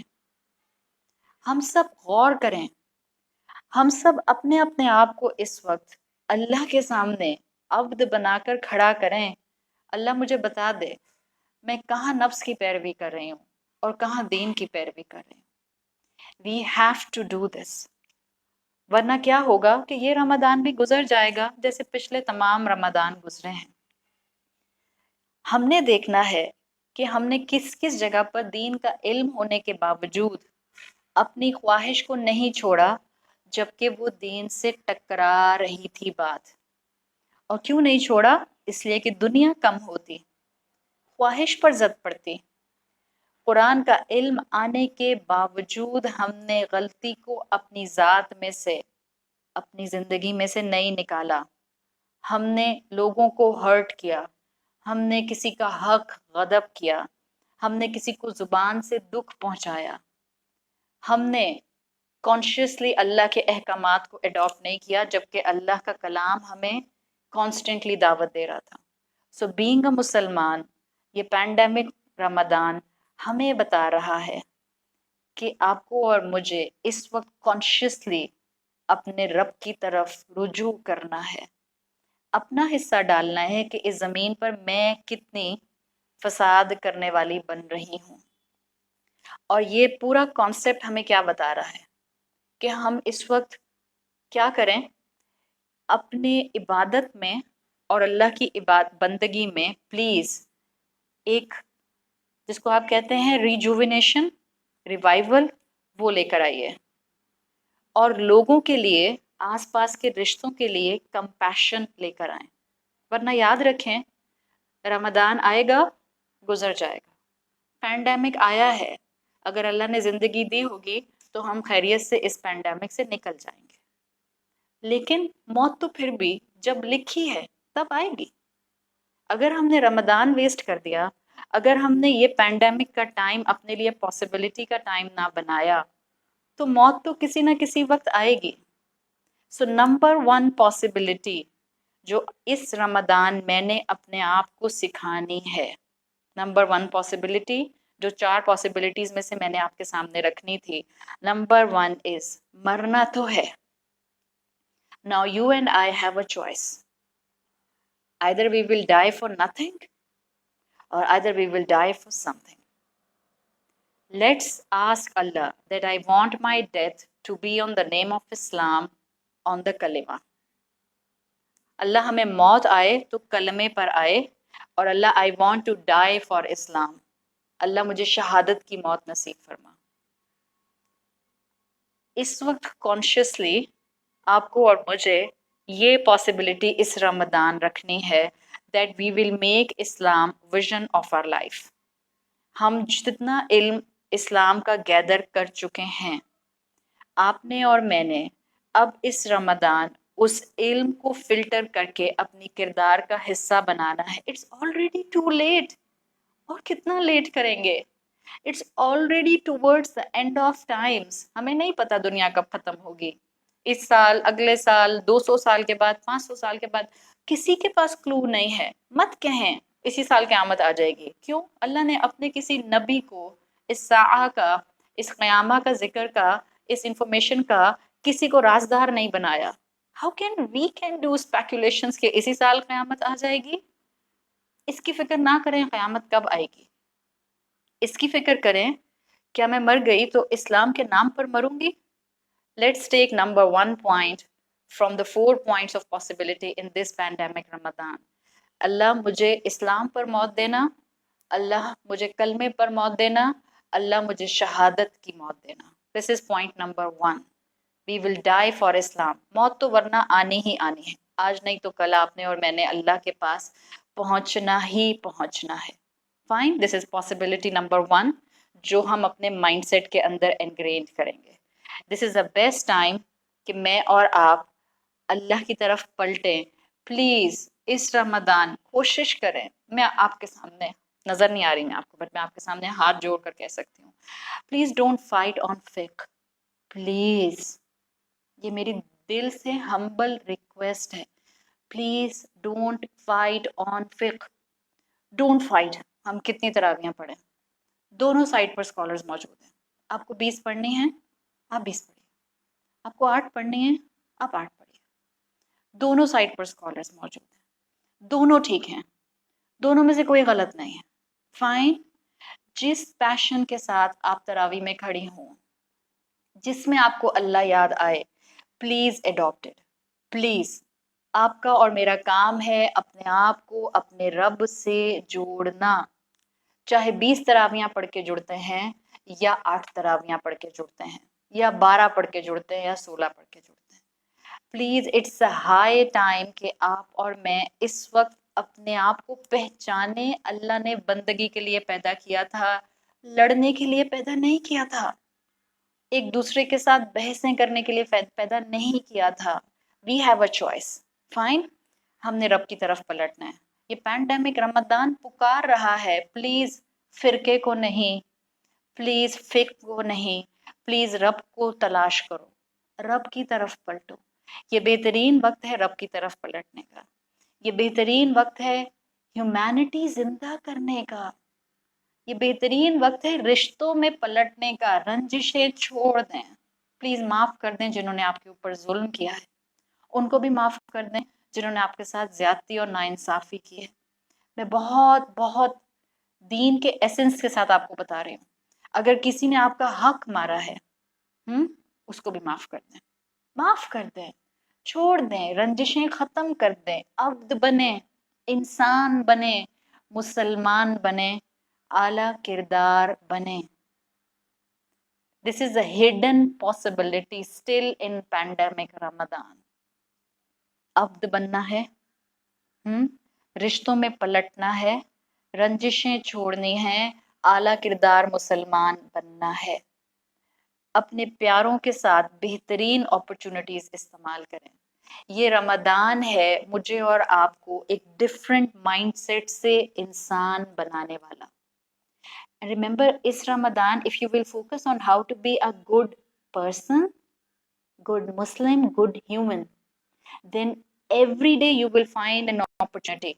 ہم سب غور کریں، ہم سب اپنے اپنے آپ کو اس وقت اللہ کے سامنے عبد بنا کر کھڑا کریں۔ اللہ مجھے بتا دے میں کہاں نفس کی پیروی کر رہی ہوں اور کہاں دین کی پیروی کر رہی ہوں۔ We have to do this، ورنہ کیا ہوگا کہ یہ رمضان بھی گزر جائے گا جیسے پچھلے تمام رمضان گزرے ہیں۔ ہم نے دیکھنا ہے کہ ہم نے کس کس جگہ پر دین کا علم ہونے کے باوجود اپنی خواہش کو نہیں چھوڑا، جبکہ وہ دین سے ٹکرا رہی تھی بات۔ اور کیوں نہیں چھوڑا؟ اس لیے کہ دنیا کم ہوتی، خواہش پر زد پڑتی۔ قرآن کا علم آنے کے باوجود ہم نے غلطی کو اپنی ذات میں سے، اپنی زندگی میں سے نہیں نکالا۔ ہم نے لوگوں کو ہرٹ کیا، ہم نے کسی کا حق غضب کیا، ہم نے کسی کو زبان سے دکھ پہنچایا، ہم نے کانشیسلی اللہ کے احکامات کو اڈاپٹ نہیں کیا، جبکہ اللہ کا کلام ہمیں کانسٹنٹلی دعوت دے رہا تھا۔ سو بینگ اے مسلمان، یہ پینڈیمک رمضان ہمیں بتا رہا ہے کہ آپ کو اور مجھے اس وقت کانشیسلی اپنے رب کی طرف رجوع کرنا ہے، اپنا حصہ ڈالنا ہے کہ اس زمین پر میں کتنی فساد کرنے والی بن رہی ہوں۔ اور یہ پورا کانسیپٹ ہمیں کیا بتا رہا ہے کہ ہم اس وقت کیا کریں؟ اپنے عبادت میں اور اللہ کی بندگی میں پلیز ایک جس کو آپ کہتے ہیں ریجوینیشن، ریوائول، وہ لے کر آئیے، اور لوگوں کے لیے، آس پاس کے رشتوں کے لیے کمپیشن لے کر آئیں۔ ورنہ یاد رکھیں رمضان آئے گا، گزر جائے گا، پینڈیمک آیا ہے، اگر اللہ نے زندگی دی ہوگی تو ہم خیریت سے اس پینڈیمک سے نکل جائیں گے، لیکن موت تو پھر بھی جب لکھی ہے تب آئے گی۔ اگر ہم نے رمضان ویسٹ کر دیا، اگر ہم نے یہ پینڈیمک کا ٹائم اپنے لیے پاسبلٹی کا ٹائم نہ بنایا، تو موت تو کسی نہ کسی وقت آئے گی۔ سو نمبر 1 پاسبلٹی جو اس رمضان میں نے اپنے آپ کو سکھانی ہے، نمبر 1 پاسبلٹی جو 4 پاسبلٹیز میں سے میں نے آپ کے سامنے رکھنی تھی، نمبر 1 از مرنا تو ہے۔ Now you and I have a choice. Either we will die for nothing or either we will die for something. Let's ask Allah that I want my death to be on the name of Islam, on the kalima. اللہ ہمیں موت آئے تو کلمے پر آئے، اور اللہ I want to die for Islam، اللہ مجھے شہادت کی موت نصیب فرما۔ اس وقت کانشیسلی آپ کو اور مجھے یہ پاسبلٹی اس رمضان رکھنی ہے that we will make Islam vision of our life. ہم جتنا علم اسلام کا گیدر کر چکے ہیں، آپ نے اور میں نے، اب اس رمضان اس علم کو فلٹر کر کے اپنی کردار کا حصہ بنانا ہے. It's already too late. اور کتنا لیٹ کریں گے؟ It's already towards the end of times. ہمیں نہیں پتا دنیا کب ختم ہوگی، اس سال، اگلے سال، 200 سال کے بعد، 500 سال کے بعد. کسی کے پاس کلو نہیں ہے. مت کہیں اسی سال قیامت آ جائے گی. کیوں؟ اللہ نے اپنے کسی نبی کو اس ساعہ کا، اس قیامہ کا ذکر کا، اس انفارمیشن کا کسی کو رازدار نہیں بنایا. How can we can do speculations کہ اسی سال قیامت آ جائے گی؟ اس کی فکر نہ کریں قیامت کب آئے گی، اس کی فکر کریں کیا میں مر گئی تو اسلام کے نام پر مروں گی. Let's take number 1 point from the 4 points of possibility in this pandemic Ramadan. اللہ مجھے اسلام پر موت دینا، اللہ مجھے کلمے پر موت دینا، اللہ مجھے شہادت کی موت دینا. This is point number 1. We will die for Islam. موت تو ورنہ آنی ہی آنی ہے. آج نہیں تو کل آپ نے اور میں نے اللہ کے پاس پہنچنا ہی پہنچنا ہے. Fine, this is possibility number 1 جو ہم اپنے مائنڈ سیٹ کے اندر انگرینڈ کریں گے. دس از دا بیسٹ ٹائم کہ میں اور آپ اللہ کی طرف پلٹیں. پلیز اس رمضان کوشش کریں. میں آپ کے سامنے نظر نہیں آ رہی، میں آپ کو، بٹ میں آپ کے سامنے ہاتھ جوڑ کر کہہ سکتی ہوں، پلیز ڈونٹ فائٹ آن فک. پلیز، یہ میری دل سے ہمبل ریکویسٹ ہے. پلیز ڈونٹ فائٹ آن فک. Don't fight. ہم کتنی تراویحیں پڑھیں، دونوں سائڈ پر اسکالرز موجود ہیں. آپ کو 20 پڑھنی ہیں، آپ 20 پڑھیے. آپ کو 8 پڑھنی ہیں، آپ 8 پڑھیے. دونوں سائڈ پر اسکالرز موجود ہیں، دونوں ٹھیک ہیں، دونوں میں سے کوئی غلط نہیں ہے. فائن. جس پیشن کے ساتھ آپ تراویح میں کھڑی ہوں، جس میں آپ کو اللہ یاد آئے، پلیز اڈاپٹ اٹ. پلیز. آپ کا اور میرا کام ہے اپنے آپ کو اپنے رب سے جوڑنا. چاہے 20 تراویحاں پڑھ کے جڑتے ہیں، یا 8 تراویحاں پڑھ کے جڑتے ہیں، یا 12 پڑھ کے جڑتے ہیں، یا 16 پڑھ کے جڑتے ہیں. Please it's a high time کہ آپ اور میں اس وقت اپنے آپ کو پہچانے. اللہ نے بندگی کے لیے پیدا کیا تھا، لڑنے کے لیے پیدا نہیں کیا تھا. ایک دوسرے کے ساتھ بحثیں کرنے کے لیے پیدا نہیں کیا تھا. We have a choice. Fine. ہم نے رب کی طرف پلٹنا ہے. یہ پینڈیمک رمضان پکار رہا ہے، پلیز فرقے کو نہیں، پلیز فک کو نہیں، پلیز رب کو تلاش کرو، رب کی طرف پلٹو. یہ بہترین وقت ہے رب کی طرف پلٹنے کا. یہ بہترین وقت ہے ہیومینٹی زندہ کرنے کا. یہ بہترین وقت ہے رشتوں میں پلٹنے کا. رنجشیں چھوڑ دیں. پلیز معاف کر دیں جنہوں نے آپ کے اوپر ظلم کیا ہے، ان کو بھی معاف کر دیں جنہوں نے آپ کے ساتھ زیادتی اور ناانصافی کی ہے. میں بہت بہت دین کے ایسنس کے ساتھ آپ کو بتا رہی ہوں. اگر کسی نے آپ کا حق مارا ہے، اس کو بھی معاف کر دیں. معاف کر دیں، چھوڑ دیں، رنجشیں ختم کر دیں. عبد بنے، انسان بنے، مسلمان بنے، اعلیٰ کردار بنے. This is a hidden possibility still in pandemic Ramadan. عبد بننا ہے، رشتوں میں پلٹنا ہے، رنجشیں چھوڑنی ہیں، اعلیٰ کردار مسلمان بننا ہے. اپنے پیاروں کے ساتھ بہترین اپرچونٹیز استعمال کریں. یہ رمضان ہے مجھے اور آپ کو ایک ڈفرینٹ مائنڈ سیٹ سے انسان بنانے والا. Remember, us Ramzan if you will focus on how to be a good person, good Muslim, good human, then every day you will find an opportunity.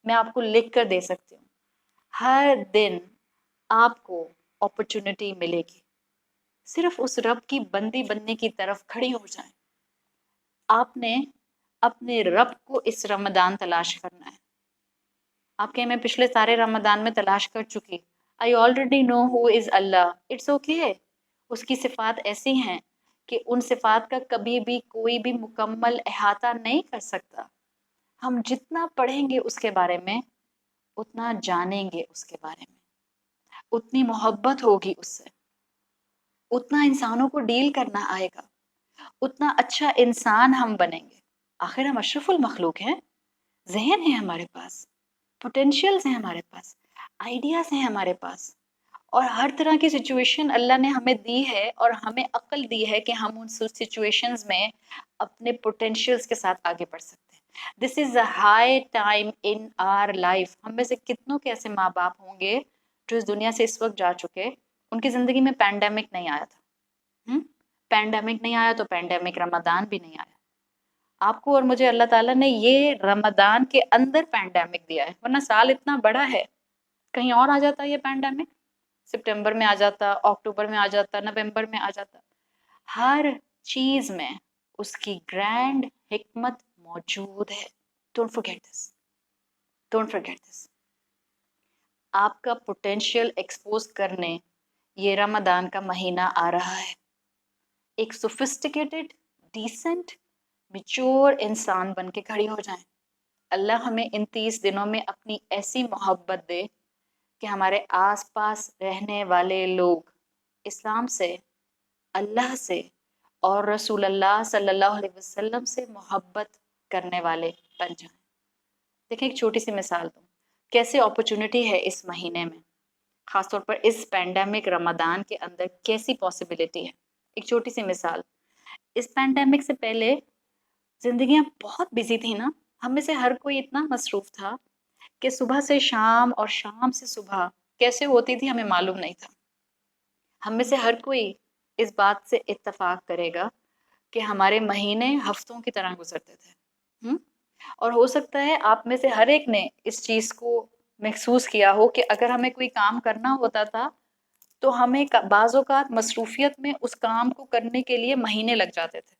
میں آپ کو لکھ کر دے سکتی ہوں، ہر دن آپ کو اپرچونٹی ملے گی. صرف اس رب کی بندی بننے کی طرف کھڑی ہو جائیں. آپ نے اپنے رب کو اس رمضان تلاش کرنا ہے. آپ کہیں میں پچھلے سارے رمضان میں تلاش کر چکی. I already know who is Allah. It's okay. اس کی صفات ایسی ہیں کہ ان صفات کا کبھی بھی کوئی بھی مکمل احاطہ نہیں کر سکتا. ہم جتنا پڑھیں گے اس کے بارے میں، اتنا جانیں گے اس کے بارے میں، اتنی محبت ہوگی اس سے، اتنا انسانوں کو ڈیل کرنا آئے گا، اتنا اچھا انسان ہم بنیں گے. آخر ہم اشرف المخلوق ہیں، ذہن ہے ہمارے پاس، پوٹینشیلز ہیں ہمارے پاس، آئیڈیاز ہیں ہمارے پاس، اور ہر طرح کی سچویشن اللہ نے ہمیں دی ہے اور ہمیں عقل دی ہے کہ ہم ان سچویشنز میں اپنے پوٹینشیلز کے ساتھ آگے بڑھ سکتے ہیں. This is a high time in our life. ہم میں سے کتنوں کے ایسے ماں باپ ہوں گے جو اس دنیا سے اس وقت جا چکے، ان کی زندگی میں پینڈیمک نہیں آیا تھا. پینڈیمک نہیں آیا تو پینڈیمک رمضان بھی نہیں آیا. آپ کو اور مجھے اللہ تعالیٰ نے یہ رمضان کے اندر پینڈیمک دیا ہے، ورنہ سال اتنا بڑا ہے، کہیں اور آ جاتا یہ پینڈیمک، سپٹمبر میں آ جاتا، اکتوبر میں آ جاتا، نومبر میں آ جاتا. ہر چیز میں اس کی گرینڈ حکمت موجود ہے. Don't forget this, don't forget this. آپ کا پوٹینشیل ایکسپوز کرنے یہ رمضان کا مہینہ آ رہا ہے. ایک سوفسٹیکیٹڈ، ڈیسنٹ، میچور انسان بن کے کھڑی ہو جائیں. اللہ ہمیں ان 30 دنوں میں اپنی ایسی محبت دے کہ ہمارے آس پاس رہنے والے لوگ اسلام سے، اللہ سے اور رسول اللہ صلی اللہ علیہ وسلم سے محبت کرنے والے بن جائیں. دیکھیں ایک چھوٹی سی مثال دوں، کیسے اپرچونٹی ہے اس مہینے میں، خاص طور پر اس پینڈیمک رمضان کے اندر کیسی پاسبلٹی ہے. ایک چھوٹی سی مثال، اس پینڈیمک سے پہلے زندگیاں بہت بزی تھیں نا، ہم میں سے ہر کوئی اتنا مصروف تھا کہ صبح سے شام اور شام سے صبح کیسے ہوتی تھی ہمیں معلوم نہیں تھا. ہم میں سے ہر کوئی اس بات سے اتفاق کرے گا کہ ہمارے مہینے ہفتوں کی طرح گزرتے تھے. اور ہو سکتا ہے آپ میں سے ہر ایک نے اس چیز کو محسوس کیا ہو کہ اگر ہمیں کوئی کام کرنا ہوتا تھا تو ہمیں بعض اوقات مصروفیت میں اس کام کو کرنے کے لیے مہینے لگ جاتے تھے.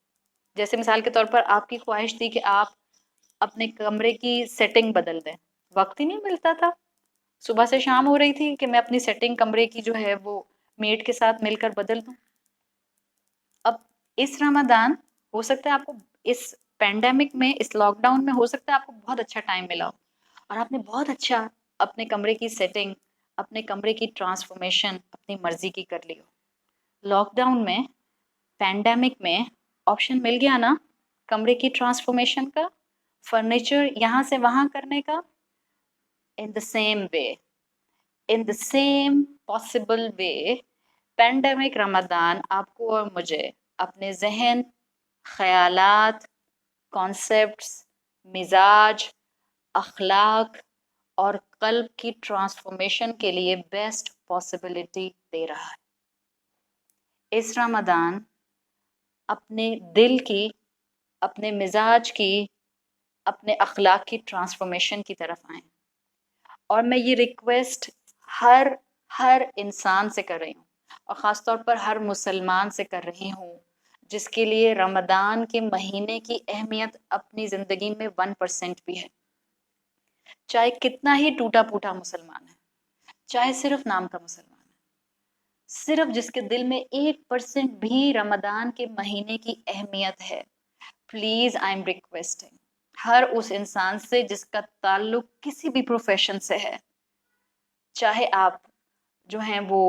جیسے مثال کے طور پر آپ کی خواہش تھی کہ آپ اپنے کمرے کی سیٹنگ بدل دیں، وقت ہی نہیں ملتا تھا. صبح سے شام ہو رہی تھی کہ میں اپنی سیٹنگ کمرے کی جو ہے وہ میٹ کے ساتھ مل کر بدل دوں. اب اس رمضان ہو سکتا ہے آپ کو اس پینڈیمک میں، اس لاک ڈاؤن میں ہو سکتا ہے آپ کو بہت اچھا ٹائم ملا ہو اور آپ نے بہت اچھا اپنے کمرے کی سیٹنگ، اپنے کمرے کی ٹرانسفارمیشن اپنی مرضی کی کر لی ہو. لاک ڈاؤن میں، پینڈیمک میں آپشن مل گیا نا کمرے کی ٹرانسفارمیشن کا، فرنیچر یہاں سے وہاں کرنے کا. In the same way, in the same possible way, pandemic Ramadan آپ کو اور مجھے اپنے ذہن، خیالات، کانسیپٹس، مزاج، اخلاق اور قلب کی ٹرانسفارمیشن کے لیے بیسٹ پاسبلٹی دے رہا ہے. اس رمضان اپنے دل کی، اپنے مزاج کی، اپنے اخلاق کی ٹرانسفارمیشن کی طرف آئیں. اور میں یہ ریکویسٹ ہر انسان سے کر رہی ہوں، اور خاص طور پر ہر مسلمان سے کر رہی ہوں جس کے لیے رمضان کے مہینے کی اہمیت اپنی زندگی میں 1% بھی ہے. چاہے کتنا ہی ٹوٹا پھوٹا مسلمان ہے، چاہے صرف نام کا مسلمان ہے، صرف جس کے دل میں 1% بھی رمضان کے مہینے کی اہمیت ہے، پلیز آئی ایم ریکویسٹنگ ہر اس انسان سے جس کا تعلق کسی بھی پروفیشن سے ہے، چاہے آپ جو ہیں وہ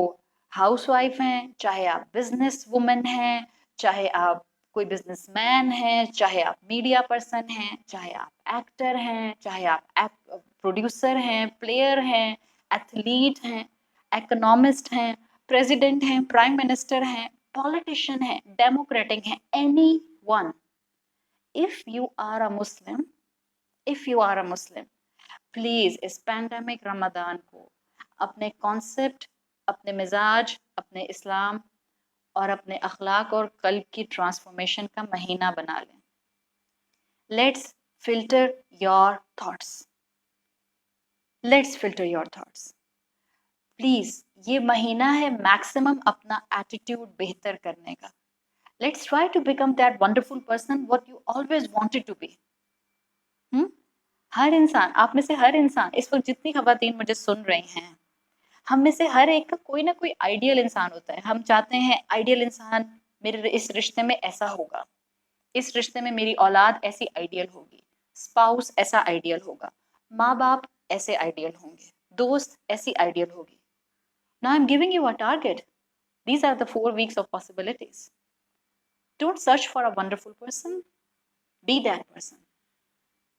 ہاؤس وائف ہیں، چاہے آپ بزنس وومن ہیں، چاہے آپ کوئی بزنس مین ہیں، چاہے آپ میڈیا پرسن ہیں، چاہے آپ ایکٹر ہیں، چاہے آپ پروڈیوسر ہیں، پلیئر ہیں، ایتھلیٹ ہیں، اکنامسٹ ہیں، پریزیڈنٹ ہیں، پرائم منسٹر ہیں، پولیٹیشین ہیں، ڈیموکریٹک ہیں، anyone. If you are a Muslim, please اس پینڈیمک رمضان کو اپنے کانسیپٹ، اپنے مزاج، اپنے اسلام اور اپنے اخلاق اور قلب کی ٹرانسفارمیشن کا مہینہ بنا لیں. Let's filter your thoughts, let's filter your thoughts. Please یہ مہینہ ہے میکسیمم اپنا ایٹیٹیوڈ بہتر کرنے کا. Let's try to become that wonderful person what you always wanted to be. ہر انسان، آپ میں سے ہر انسان، اس وقت جتنی خواتین مجھے سن رہی ہیں، ہم میں سے ہر ایک کا کوئی نہ کوئی آئیڈیل انسان ہوتا ہے. ہم چاہتے ہیں آئیڈیل انسان میرے اس رشتے میں ایسا ہوگا، اس رشتے میں میری اولاد ایسی آئیڈیل ہوگی، اسپاؤس ایسا آئیڈیل ہوگا، ماں باپ ایسے آئیڈیل ہوں گے، دوست ایسی آئیڈیل ہوگی. Now I'm giving you a target. These are the 4 weeks of possibilities. Don't search for a wonderful person. Be that person.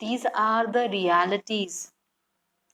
These are the realities.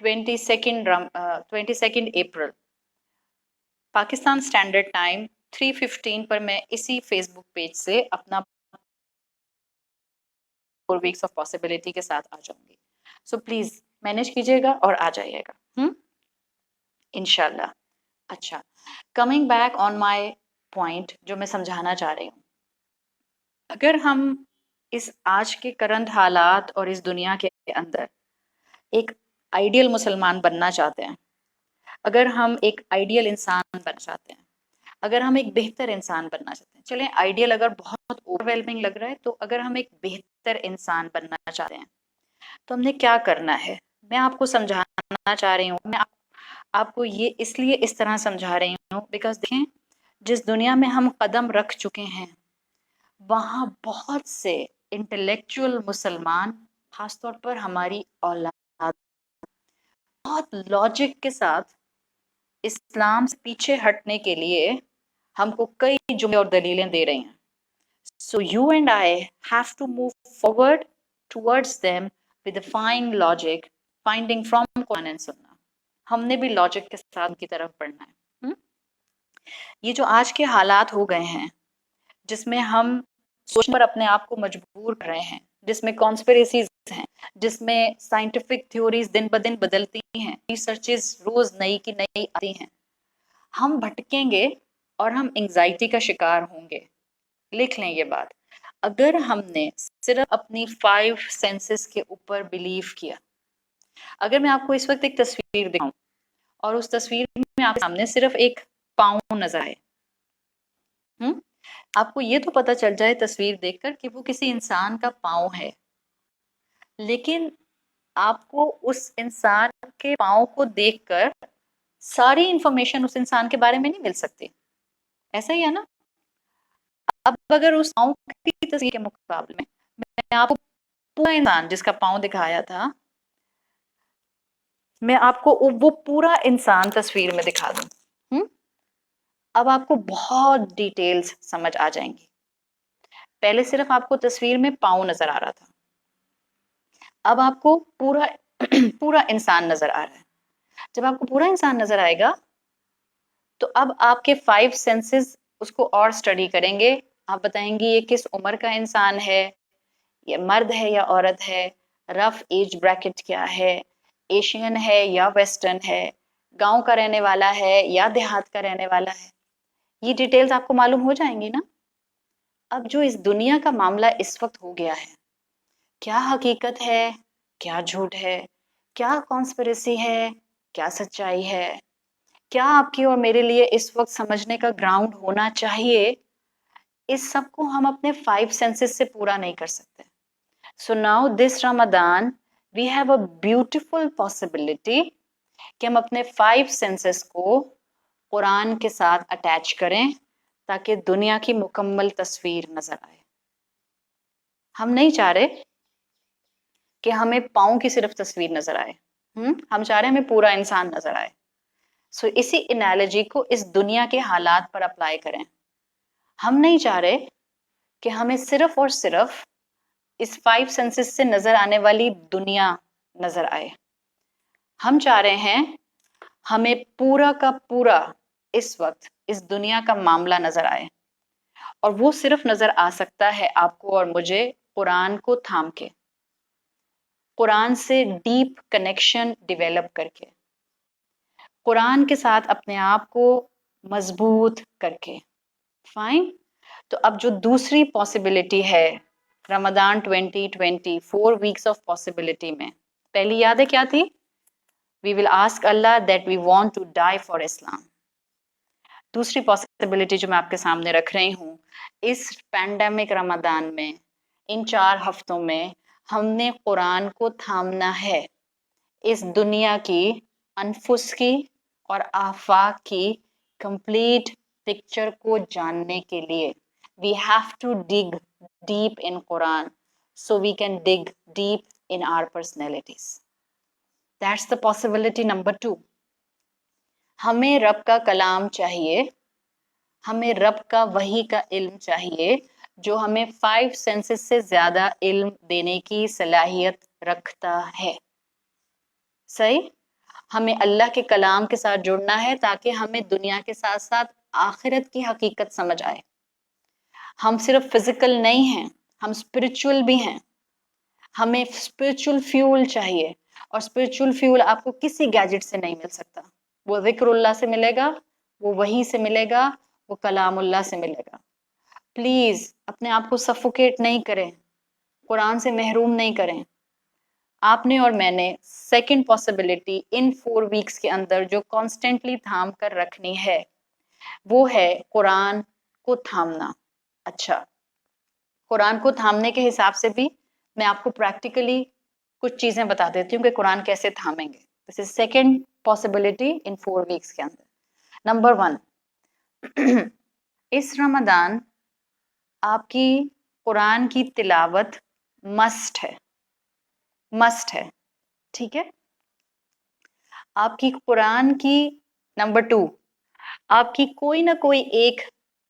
22nd April. Pakistan standard time 3:15 پر میں اسی face بک page سے اپنا 4 weeks of possibility کے ساتھ آ جاؤں گی. So please manage کیجیے گا اور آ جائیے گا انشاءاللہ. اچھا، coming back on my point جو میں سمجھانا چاہ رہی ہوں، اگر ہم اس آج کے کرنٹ حالات اور اس دنیا کے اندر ایک آئیڈیل مسلمان بننا چاہتے ہیں، اگر ہم ایک آئیڈیل انسان بننا چاہتے ہیں، اگر ہم ایک بہتر انسان بننا چاہتے ہیں، چلیں آئیڈیل اگر بہت اوور ویلمنگ لگ رہا ہے تو اگر ہم ایک بہتر انسان بننا چاہتے ہیں تو ہم نے کیا کرنا ہے، میں آپ کو سمجھانا چاہ رہی ہوں. میں آپ کو یہ اس لیے اس طرح سمجھا رہی ہوں بیکاز دیکھیں جس دنیا میں ہم قدم رکھ چکے ہیں وہاں بہت سے انٹلیکچوئل مسلمان، خاص طور پر ہماری اولاد، بہت لاجک کے ساتھ اسلام سے پیچھے ہٹنے کے لیے ہم کو کئی جملے اور دلیلیں دے رہے ہیں. So you and I have to move forward towards them with a fine logic finding from Quran and Sunnah. ہم نے بھی لاجک کے ساتھ کی طرف پڑھنا ہے. یہ جو آج کے حالات ہو گئے ہیں جس میں ہم سوچنے پر اپنے آپ کو مجبور کر رہے ہیں، جس میں کانسپریسیز ہیں، جس میں سائنٹیفک تھیوریز دن بدن بدلتی ہیں، ریسرچز روز نئی کی نئی آتی ہیں، ہم بھٹکیں گے اور ہم انگزائٹی کا شکار ہوں گے. لکھ لیں یہ بات. اگر ہم نے صرف اپنی 5 سینسز کے اوپر بلیو کیا، اگر میں آپ کو اس وقت ایک تصویر دکھاؤں اور اس تصویر میں آپ کے سامنے صرف ایک پاؤں نظر آئے، آپ کو یہ تو پتہ چل جائے تصویر دیکھ کر کہ وہ کسی انسان کا پاؤں ہے، لیکن آپ کو اس انسان کے پاؤں کو دیکھ کر ساری انفارمیشن اس انسان کے بارے میں نہیں مل سکتی. ایسا ہی ہے نا؟ اب اگر اس پاؤں کی تصویر کے مقابلے میں آپ کو پورا انسان جس کا پاؤں دکھایا تھا، میں آپ کو وہ پورا انسان تصویر میں دکھا دوں، اب آپ کو بہت ڈیٹیلز سمجھ آ جائیں گی. پہلے صرف آپ کو تصویر میں پاؤں نظر آ رہا تھا، اب آپ کو پورا انسان نظر آ رہا ہے. جب آپ کو پورا انسان نظر آئے گا تو اب آپ کے 5 سینسز اس کو اور اسٹڈی کریں گے. آپ بتائیں گے یہ کس عمر کا انسان ہے، یہ مرد ہے یا عورت ہے، رف ایج بریکٹ کیا ہے، ایشین ہے یا ویسٹرن ہے، گاؤں کا رہنے والا ہے یا دیہات کا رہنے والا ہے. یہ ڈیٹیلز آپ کو معلوم ہو جائیں گی نا. اب جو اس دنیا کا معاملہ اس وقت ہو گیا ہے، کیا حقیقت ہے، کیا جھوٹ ہے، کیا کانسپریسی ہے، کیا سچائی ہے، کیا آپ کی اور میرے لیے اس وقت سمجھنے کا گراؤنڈ ہونا چاہیے، اس سب کو ہم اپنے 5 سینسز سے پورا نہیں کر سکتے. So now this Ramadan we have a beautiful possibility کہ ہم اپنے 5 سینسز کو قرآن کے ساتھ اٹیچ کریں تاکہ دنیا کی مکمل تصویر نظر آئے. ہم نہیں چاہ رہے کہ ہمیں پاؤں کی صرف تصویر نظر آئے، ہم چاہ رہے ہیں ہمیں پورا انسان نظر آئے. سو اسی انالوجی کو اس دنیا کے حالات پر اپلائی کریں. ہم نہیں چاہ رہے کہ ہمیں صرف اور صرف اس 5 سینسز سے نظر آنے والی دنیا نظر آئے. ہم چاہ رہے ہیں ہمیں پورا کا پورا اس وقت اس دنیا کا معاملہ نظر آئے، اور وہ صرف نظر آ سکتا ہے آپ کو اور مجھے قرآن کو تھام کے، قرآن سے ڈیپ کنیکشن ڈیولپ کر کے، قرآن کے ساتھ اپنے آپ کو مضبوط کر کے. فائن. تو اب جو دوسری پاسبلٹی ہے رمضان 2020 4 weeks آف پاسبلٹی میں، پہلی یاد ہے کیا تھی؟ We will ask Allah that we want to die for Islam. دوسری پاسبلٹی جو میں آپ کے سامنے رکھ رہی ہوں، اس پینڈیمک رمضان میں، ان 4 ہفتوں میں ہم نے قرآن کو تھامنا ہے. اس دنیا کی انفس کی اور آفاق کی کمپلیٹ پکچر کو جاننے کے لیے we have to dig deep in Quran so we can dig deep in our personalities. That's the possibility number 2. ہمیں رب کا کلام چاہیے، ہمیں رب کا وحی کا علم چاہیے جو ہمیں 5 سینسز سے زیادہ علم دینے کی صلاحیت رکھتا ہے. صحیح؟ ہمیں اللہ کے کلام کے ساتھ جڑنا ہے تاکہ ہمیں دنیا کے ساتھ ساتھ آخرت کی حقیقت سمجھ آئے. ہم صرف فزیکل نہیں ہیں، ہم اسپرچول بھی ہیں. ہمیں اسپرچول فیول چاہیے، اور اسپرچول فیول آپ کو کسی گیجٹ سے نہیں مل سکتا. وہ ذکر اللہ سے ملے گا، وہ وحی سے ملے گا، وہ کلام اللہ سے ملے گا. پلیز اپنے آپ کو سفوکیٹ نہیں کریں، قرآن سے محروم نہیں کریں. آپ نے اور میں نے سیکنڈ پاسبلٹی ان 4 ویکس کے اندر جو کانسٹنٹلی تھام کر رکھنی ہے وہ ہے قرآن کو تھامنا. اچھا، قرآن کو تھامنے کے حساب سے بھی میں آپ کو پریکٹیکلی کچھ چیزیں بتا دیتی ہوں کہ قرآن کیسے تھامیں گے. دس از سیکنڈ پاسبلٹی ان 4 ویکس کے اندر. نمبر 1، اس رمضان آپ کی قرآن کی تلاوت مسٹ ہے، مسٹ ہے، ٹھیک ہے. آپ کی قرآن کی نمبر 2، آپ کی کوئی نہ کوئی ایک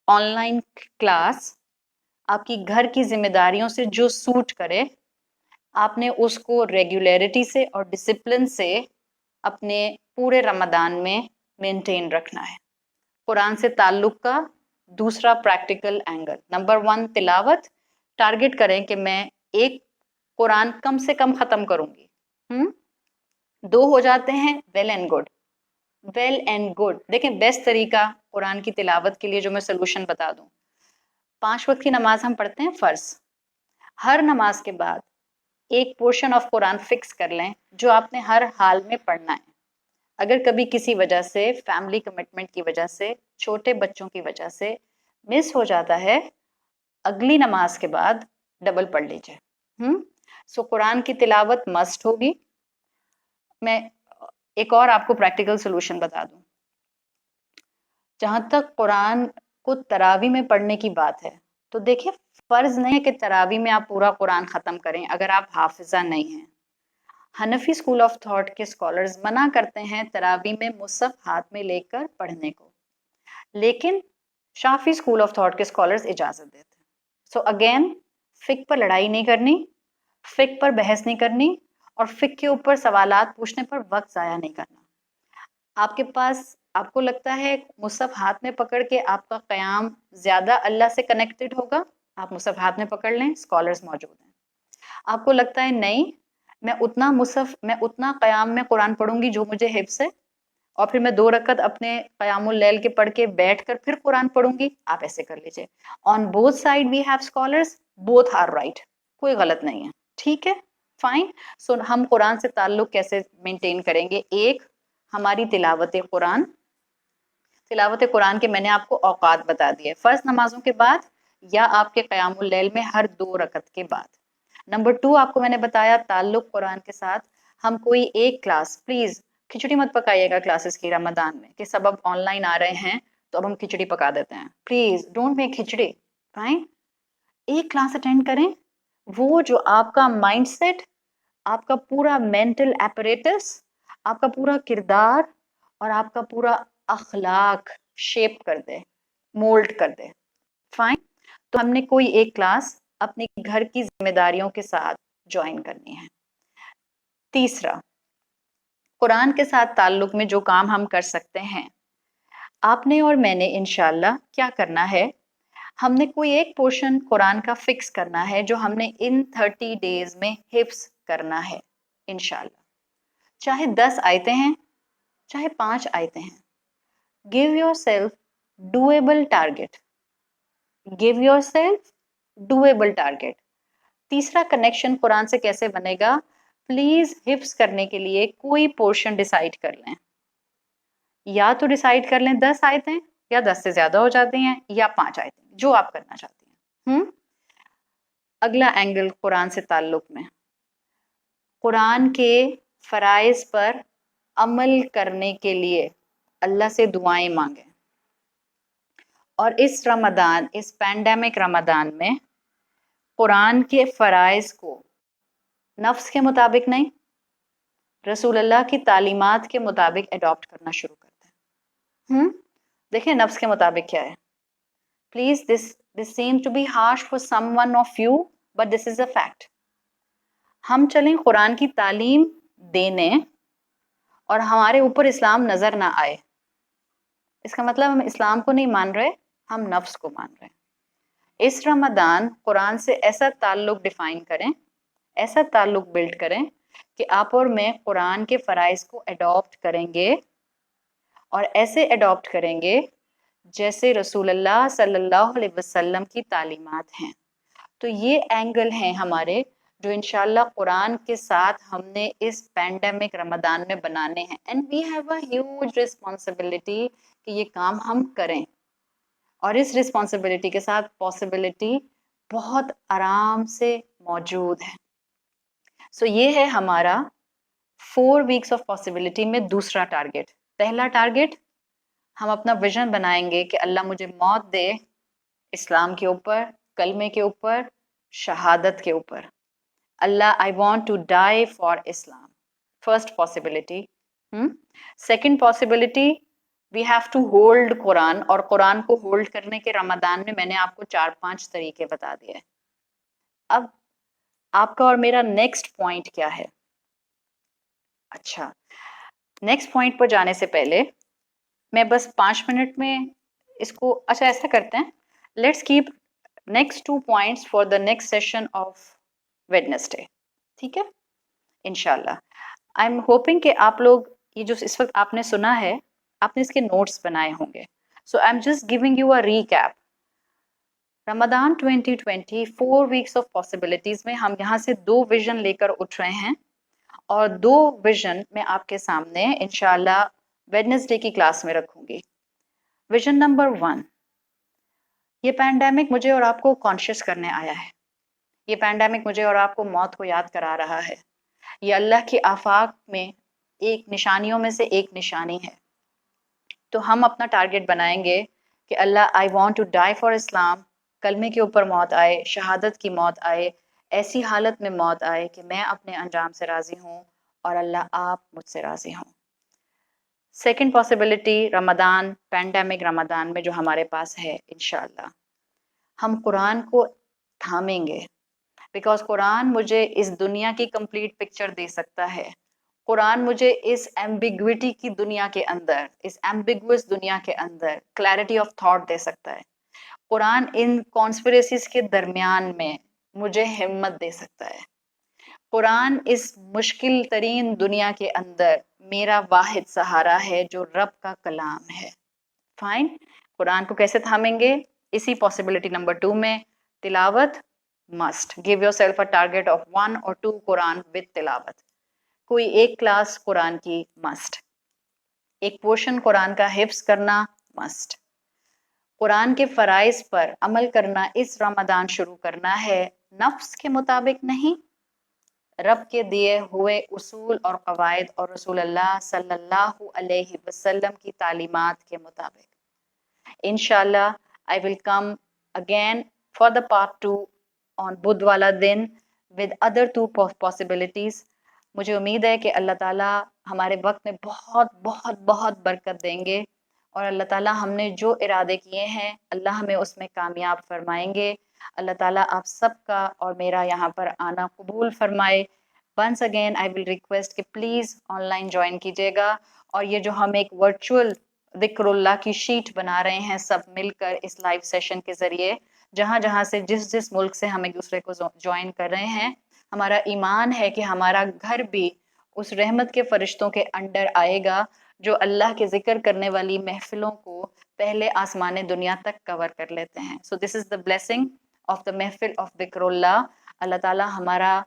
آن لائن کلاس آپ کی گھر کی ذمہ داریوں سے جو سوٹ کرے، آپ نے اس کو ریگولیرٹی سے اور ڈسپلن سے اپنے پورے رمضان میں مینٹین رکھنا ہے. قرآن سے تعلق کا دوسرا پریکٹیکل اینگل. نمبر 1 تلاوت، ٹارگٹ کریں کہ میں ایک قرآن کم سے کم ختم کروں گی. 2 ہو جاتے ہیں، well and good, well and good. دیکھیں بیسٹ طریقہ قرآن کی تلاوت کے لیے جو میں سلوشن بتا دوں، 5 وقت کی نماز ہم پڑھتے ہیں فرض. ہر نماز کے بعد ایک پورشن آف قرآن فکس کر لیں جو آپ نے ہر حال میں پڑھنا ہے. اگر کبھی کسی وجہ سے، فیملی کمٹمنٹ کی وجہ سے، چھوٹے بچوں کی وجہ سے مس ہو جاتا ہے، اگلی نماز کے بعد ڈبل پڑھ لیجیے. سو قرآن کی تلاوت مسٹ ہوگی. میں ایک اور آپ کو پریکٹیکل سولوشن بتا دوں. جہاں تک قرآن کو تراویح میں پڑھنے کی بات ہے، تو دیکھیں فرض نہیں ہے کہ تراویح میں آپ پورا قرآن ختم کریں اگر آپ حافظہ نہیں ہیں. حنفی اسکول آف تھاٹ کے اسکالرز منع کرتے ہیں تراویح میں مصحف ہاتھ میں لے کر پڑھنے کو، لیکن شافی اسکول آف تھاٹ کے اسکالرز اجازت دیتے ہیں. سو اگین فقہ پر لڑائی نہیں کرنی، فقہ پر بحث نہیں کرنی، اور فقہ کے اوپر سوالات پوچھنے پر وقت ضائع نہیں کرنا. آپ کے پاس، آپ کو لگتا ہے مصحف ہاتھ میں پکڑ کے آپ کا قیام زیادہ اللہ سے کنیکٹڈ ہوگا، آپ مصحف ہاتھ میں پکڑ لیں، اسکالرز موجود ہیں. آپ کو لگتا ہے نہیں، میں اتنا قیام میں قرآن پڑھوں گی جو مجھے حفظ ہے، اور پھر میں 2 رکعت اپنے قیام اللیل کے پڑھ کے بیٹھ کر پھر قرآن پڑھوں گی، آپ ایسے کر لیجیے. On both side we have scholars, both are right, کوئی غلط نہیں ہے، ٹھیک ہے، فائن. سو ہم قرآن سے تعلق کیسے مینٹین کریں گے؟ ایک، ہماری تلاوت قرآن. تلاوت قرآن کے میں نے آپ کو اوقات بتا دیے، فرض نمازوں کے بعد یا آپ کے قیام اللیل میں ہر 2 رکعت کے بعد. نمبر 2 آپ کو میں نے بتایا تعلق قرآن کے ساتھ. ہم کوئی ایک کلاس، پلیز کھچڑی مت پکائیے گا کلاسز کی رمضان میں کہ سب اب آن لائن آ رہے ہیں تو اب ہم کھچڑی پکا دیتے ہیں. Please don't make khichdi, fine. ایک کلاس اٹینڈ کریں، وہ جو آپ کا مائنڈ سیٹ، آپ کا پورا مینٹل ایپریٹس، آپ کا پورا کردار اور آپ کا پورا اخلاق شیپ کر دے، مولڈ کر دے. فائن. تو ہم نے کوئی ایک کلاس اپنے گھر کی ذمہ داریوں کے ساتھ جوائن کرنی ہے. تیسرا، قرآن کے ساتھ تعلق میں جو کام ہم کر سکتے ہیں، آپ نے اور میں نے انشاءاللہ کیا کرنا ہے، ہم نے کوئی ایک پورشن قرآن کا فکس کرنا ہے جو ہم نے ان 30 ڈیز میں حفظ کرنا ہے انشاءاللہ. چاہے 10 آیتیں ہیں، چاہے 5 آیتیں ہیں. Give yourself doable target. Give yourself doable target. تیسرا کنیکشن قرآن سے کیسے بنے گا؟ پلیز حفظ کرنے کے لیے کوئی پورشن ڈیسائیڈ کر لیں. یا تو ڈیسائیڈ کر لیں 10 آیتیں، یا 10 سے زیادہ ہو جاتی ہیں، یا 5 آیتیں، جو آپ کرنا چاہتی ہیں. اگلا اینگل قرآن سے تعلق میں، قرآن کے فرائض پر عمل کرنے کے لیے اللہ سے دعائیں مانگیں. اور اس رمضان، اس پینڈیمک رمضان میں قرآن کے فرائض کو نفس کے مطابق نہیں، رسول اللہ کی تعلیمات کے مطابق اڈاپٹ کرنا شروع کرتے ہیں. دیکھیں نفس کے مطابق کیا ہے. Please this seems to be harsh for someone of you, but this is a fact. ہم چلیں قرآن کی تعلیم دینے اور ہمارے اوپر اسلام نظر نہ آئے، اس کا مطلب ہم اسلام کو نہیں مان رہے، ہم نفس کو مان رہے ہیں۔ اس رمضان قرآن سے ایسا تعلق ڈیفائن کریں، ایسا تعلق بلڈ کریں کہ آپ اور میں قرآن کے فرائض کو اڈاپٹ کریں گے، اور ایسے اڈاپٹ کریں گے جیسے رسول اللہ صلی اللہ علیہ وسلم کی تعلیمات ہیں۔ تو یہ اینگل ہیں ہمارے جو انشاءاللہ قرآن کے ساتھ ہم نے اس پینڈیمک رمضان میں بنانے ہیں، and we have a huge responsibility کہ یہ کام ہم کریں، اور اس رسپانسبلٹی کے ساتھ پاسبلٹی بہت آرام سے موجود ہے۔ سو یہ ہے ہمارا 4 weeks آف پاسبلٹی میں دوسرا ٹارگیٹ۔ پہلا ٹارگیٹ ہم اپنا ویژن بنائیں گے کہ اللہ مجھے موت دے اسلام کے اوپر، کلمے کے اوپر، شہادت کے اوپر۔ Allah I want to die for Islam، first possibility. Second possibility we have to hold Quran, اور قرآن کو ہولڈ کرنے کے رمضان میں میں نے آپ کو 4-5 طریقے بتا دیے۔ اب آپ کا اور میرا نیکسٹ پوائنٹ کیا ہے؟ اچھا، نیکسٹ پوائنٹ پر جانے سے پہلے میں بس 5 منٹ میں اس کو، اچھا ایسا کرتے ہیں، let's keep next 2 points for the next session of Wednesday, ٹھیک ہے انشاءاللہ۔ آئی ایم ہوپنگ کہ آپ لوگ یہ جو اس وقت آپ نے سنا ہے، آپ نے اس کے نوٹس بنائے ہوں گے۔ So I am just giving you a recap. Ramadan 2020 4 weeks of possibilities میں ہم یہاں سے 2 ویژن لے کر اٹھ رہے ہیں، اور 2 ویژن میں آپ کے سامنے انشاءاللہ ویڈنسڈے کی کلاس میں رکھوں گی۔ ویژن نمبر 1، یہ پینڈیمک مجھے اور آپ کو کانشیس کرنے آیا ہے، یہ پینڈیمک مجھے اور آپ کو موت کو یاد کرا رہا ہے، یہ اللہ کی آفاق میں ایک نشانیوں میں سے ایک نشانی ہے۔ تو ہم اپنا ٹارگیٹ بنائیں گے کہ اللہ I want to die for اسلام، کلمے کے اوپر موت آئے، شہادت کی موت آئے، ایسی حالت میں موت آئے کہ میں اپنے انجام سے راضی ہوں اور اللہ آپ مجھ سے راضی ہوں۔ سیکنڈ پاسبلٹی رمضان، پینڈیمک رمضان میں جو ہمارے پاس ہے، انشاءاللہ ہم قرآن کو تھامیں گے، بیکاز قرآن مجھے اس دنیا کی کمپلیٹ پکچر دے سکتا ہے۔ قرآن مجھے اس ایمبیگوٹی کی دنیا کے اندر، اس ایمبیگوس دنیا کے اندر کلیئرٹی آف تھاٹ دے سکتا ہے۔ قرآن ان کانسپریسیز کے درمیان میں مجھے ہمت دے سکتا ہے۔ قرآن اس مشکل ترین دنیا کے اندر میرا واحد سہارا ہے جو رب کا کلام ہے۔ فائن، قرآن کو کیسے تھامیں گے؟ اسی پاسبلٹی نمبر 2 میں تلاوت must, give your self a target of 1 or 2 Quran with تلاوت، کوئی ایک کلاس قرآن کی مسٹ، ایک پورشن قرآن کا حفظ کرنا مسٹ۔ قرآن کے فرائض پر عمل کرنا اس رمضان شروع کرنا ہے، نفس کے مطابق نہیں، رب کے دیے ہوئے اصول اور قواعد اور رسول اللہ صلی اللہ علیہ وسلم کی تعلیمات کے مطابق۔ انشاءاللہ I will come again for the part 2 on بدھ والا دن with other 2 possibilities۔ مجھے امید ہے کہ اللہ تعالیٰ ہمارے وقت میں بہت بہت بہت برکت دیں گے، اور اللہ تعالیٰ ہم نے جو ارادے کیے ہیں اللہ ہمیں اس میں کامیاب فرمائیں گے۔ اللہ تعالیٰ آپ سب کا اور میرا یہاں پر آنا قبول فرمائے۔ Once again I will request کہ پلیز آن لائن جوائن کیجیے گا، اور یہ جو ہم ایک ورچوئل ذکر اللہ کی شیٹ بنا رہے ہیں سب مل کر اس لائیو سیشن کے ذریعے، جہاں جہاں سے جس ملک سے ہم ایک دوسرے کو جوائن کر رہے ہیں، ہمارا ایمان ہے کہ ہمارا گھر بھی اس رحمت کے فرشتوں کے انڈر آئے گا جو اللہ کے ذکر کرنے والی محفلوں کو پہلے آسمان دنیا تک کور کر لیتے ہیں۔ سو this is the blessing of the محفل آف ذکر اللہ۔ اللہ تعالیٰ ہمارا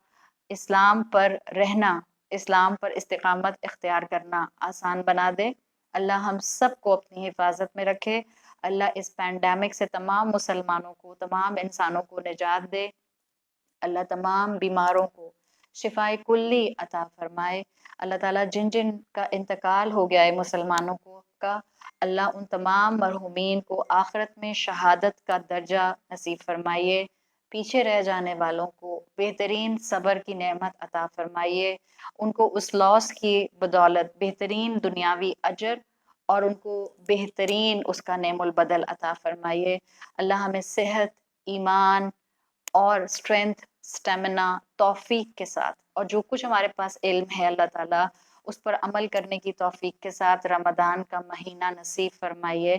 اسلام پر رہنا، اسلام پر استقامت اختیار کرنا آسان بنا دے۔ اللہ ہم سب کو اپنی حفاظت میں رکھے۔ اللہ اس پینڈیمک سے تمام مسلمانوں کو، تمام انسانوں کو نجات دے۔ اللہ تمام بیماروں کو شفائے کلی عطا فرمائے۔ اللہ تعالیٰ جن جن کا انتقال ہو گیا ہے مسلمانوں کو کا، اللہ ان تمام مرحومین کو آخرت میں شہادت کا درجہ نصیب فرمائیے۔ پیچھے رہ جانے والوں کو بہترین صبر کی نعمت عطا فرمائیے، ان کو اس لاس کی بدولت بہترین دنیاوی اجر اور ان کو بہترین اس کا نعم البدل عطا فرمائیے۔ اللہ ہمیں صحت، ایمان اور اسٹرینتھ، اسٹیمنا، توفیق کے ساتھ، اور جو کچھ ہمارے پاس علم ہے اللہ تعالیٰ اس پر عمل کرنے کی توفیق کے ساتھ رمضان کا مہینہ نصیب فرمائیے۔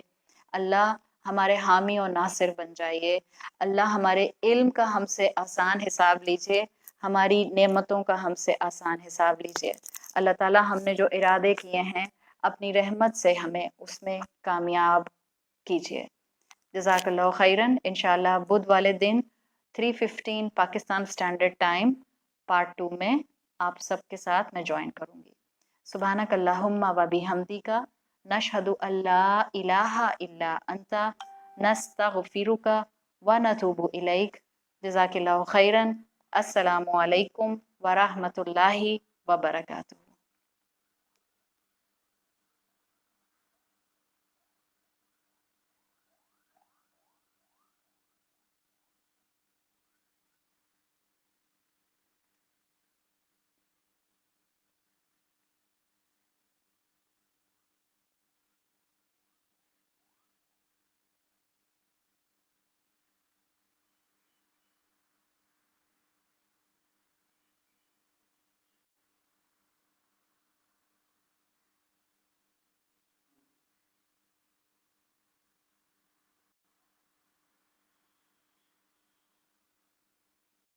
اللہ ہمارے حامی و ناصر بن جائیے۔ اللہ ہمارے علم کا ہم سے آسان حساب لیجیے، ہماری نعمتوں کا ہم سے آسان حساب لیجیے۔ اللہ تعالیٰ ہم نے جو ارادے کیے ہیں اپنی رحمت سے ہمیں اس میں کامیاب کیجیے۔ جزاک اللہ خیراً۔ انشاءاللہ بدھ والے دن 3:15 پاکستان اسٹینڈرڈ ٹائم پارٹ 2 میں آپ سب کے ساتھ میں جوائن کروں گی۔ سبحانک اللہم و بحمدک نشہد ان لا الہ الا انت نستغفرک و نتوب الیک۔ جزاک اللہ خیراً۔ السلام علیکم ورحمۃ اللہ وبرکاتہ۔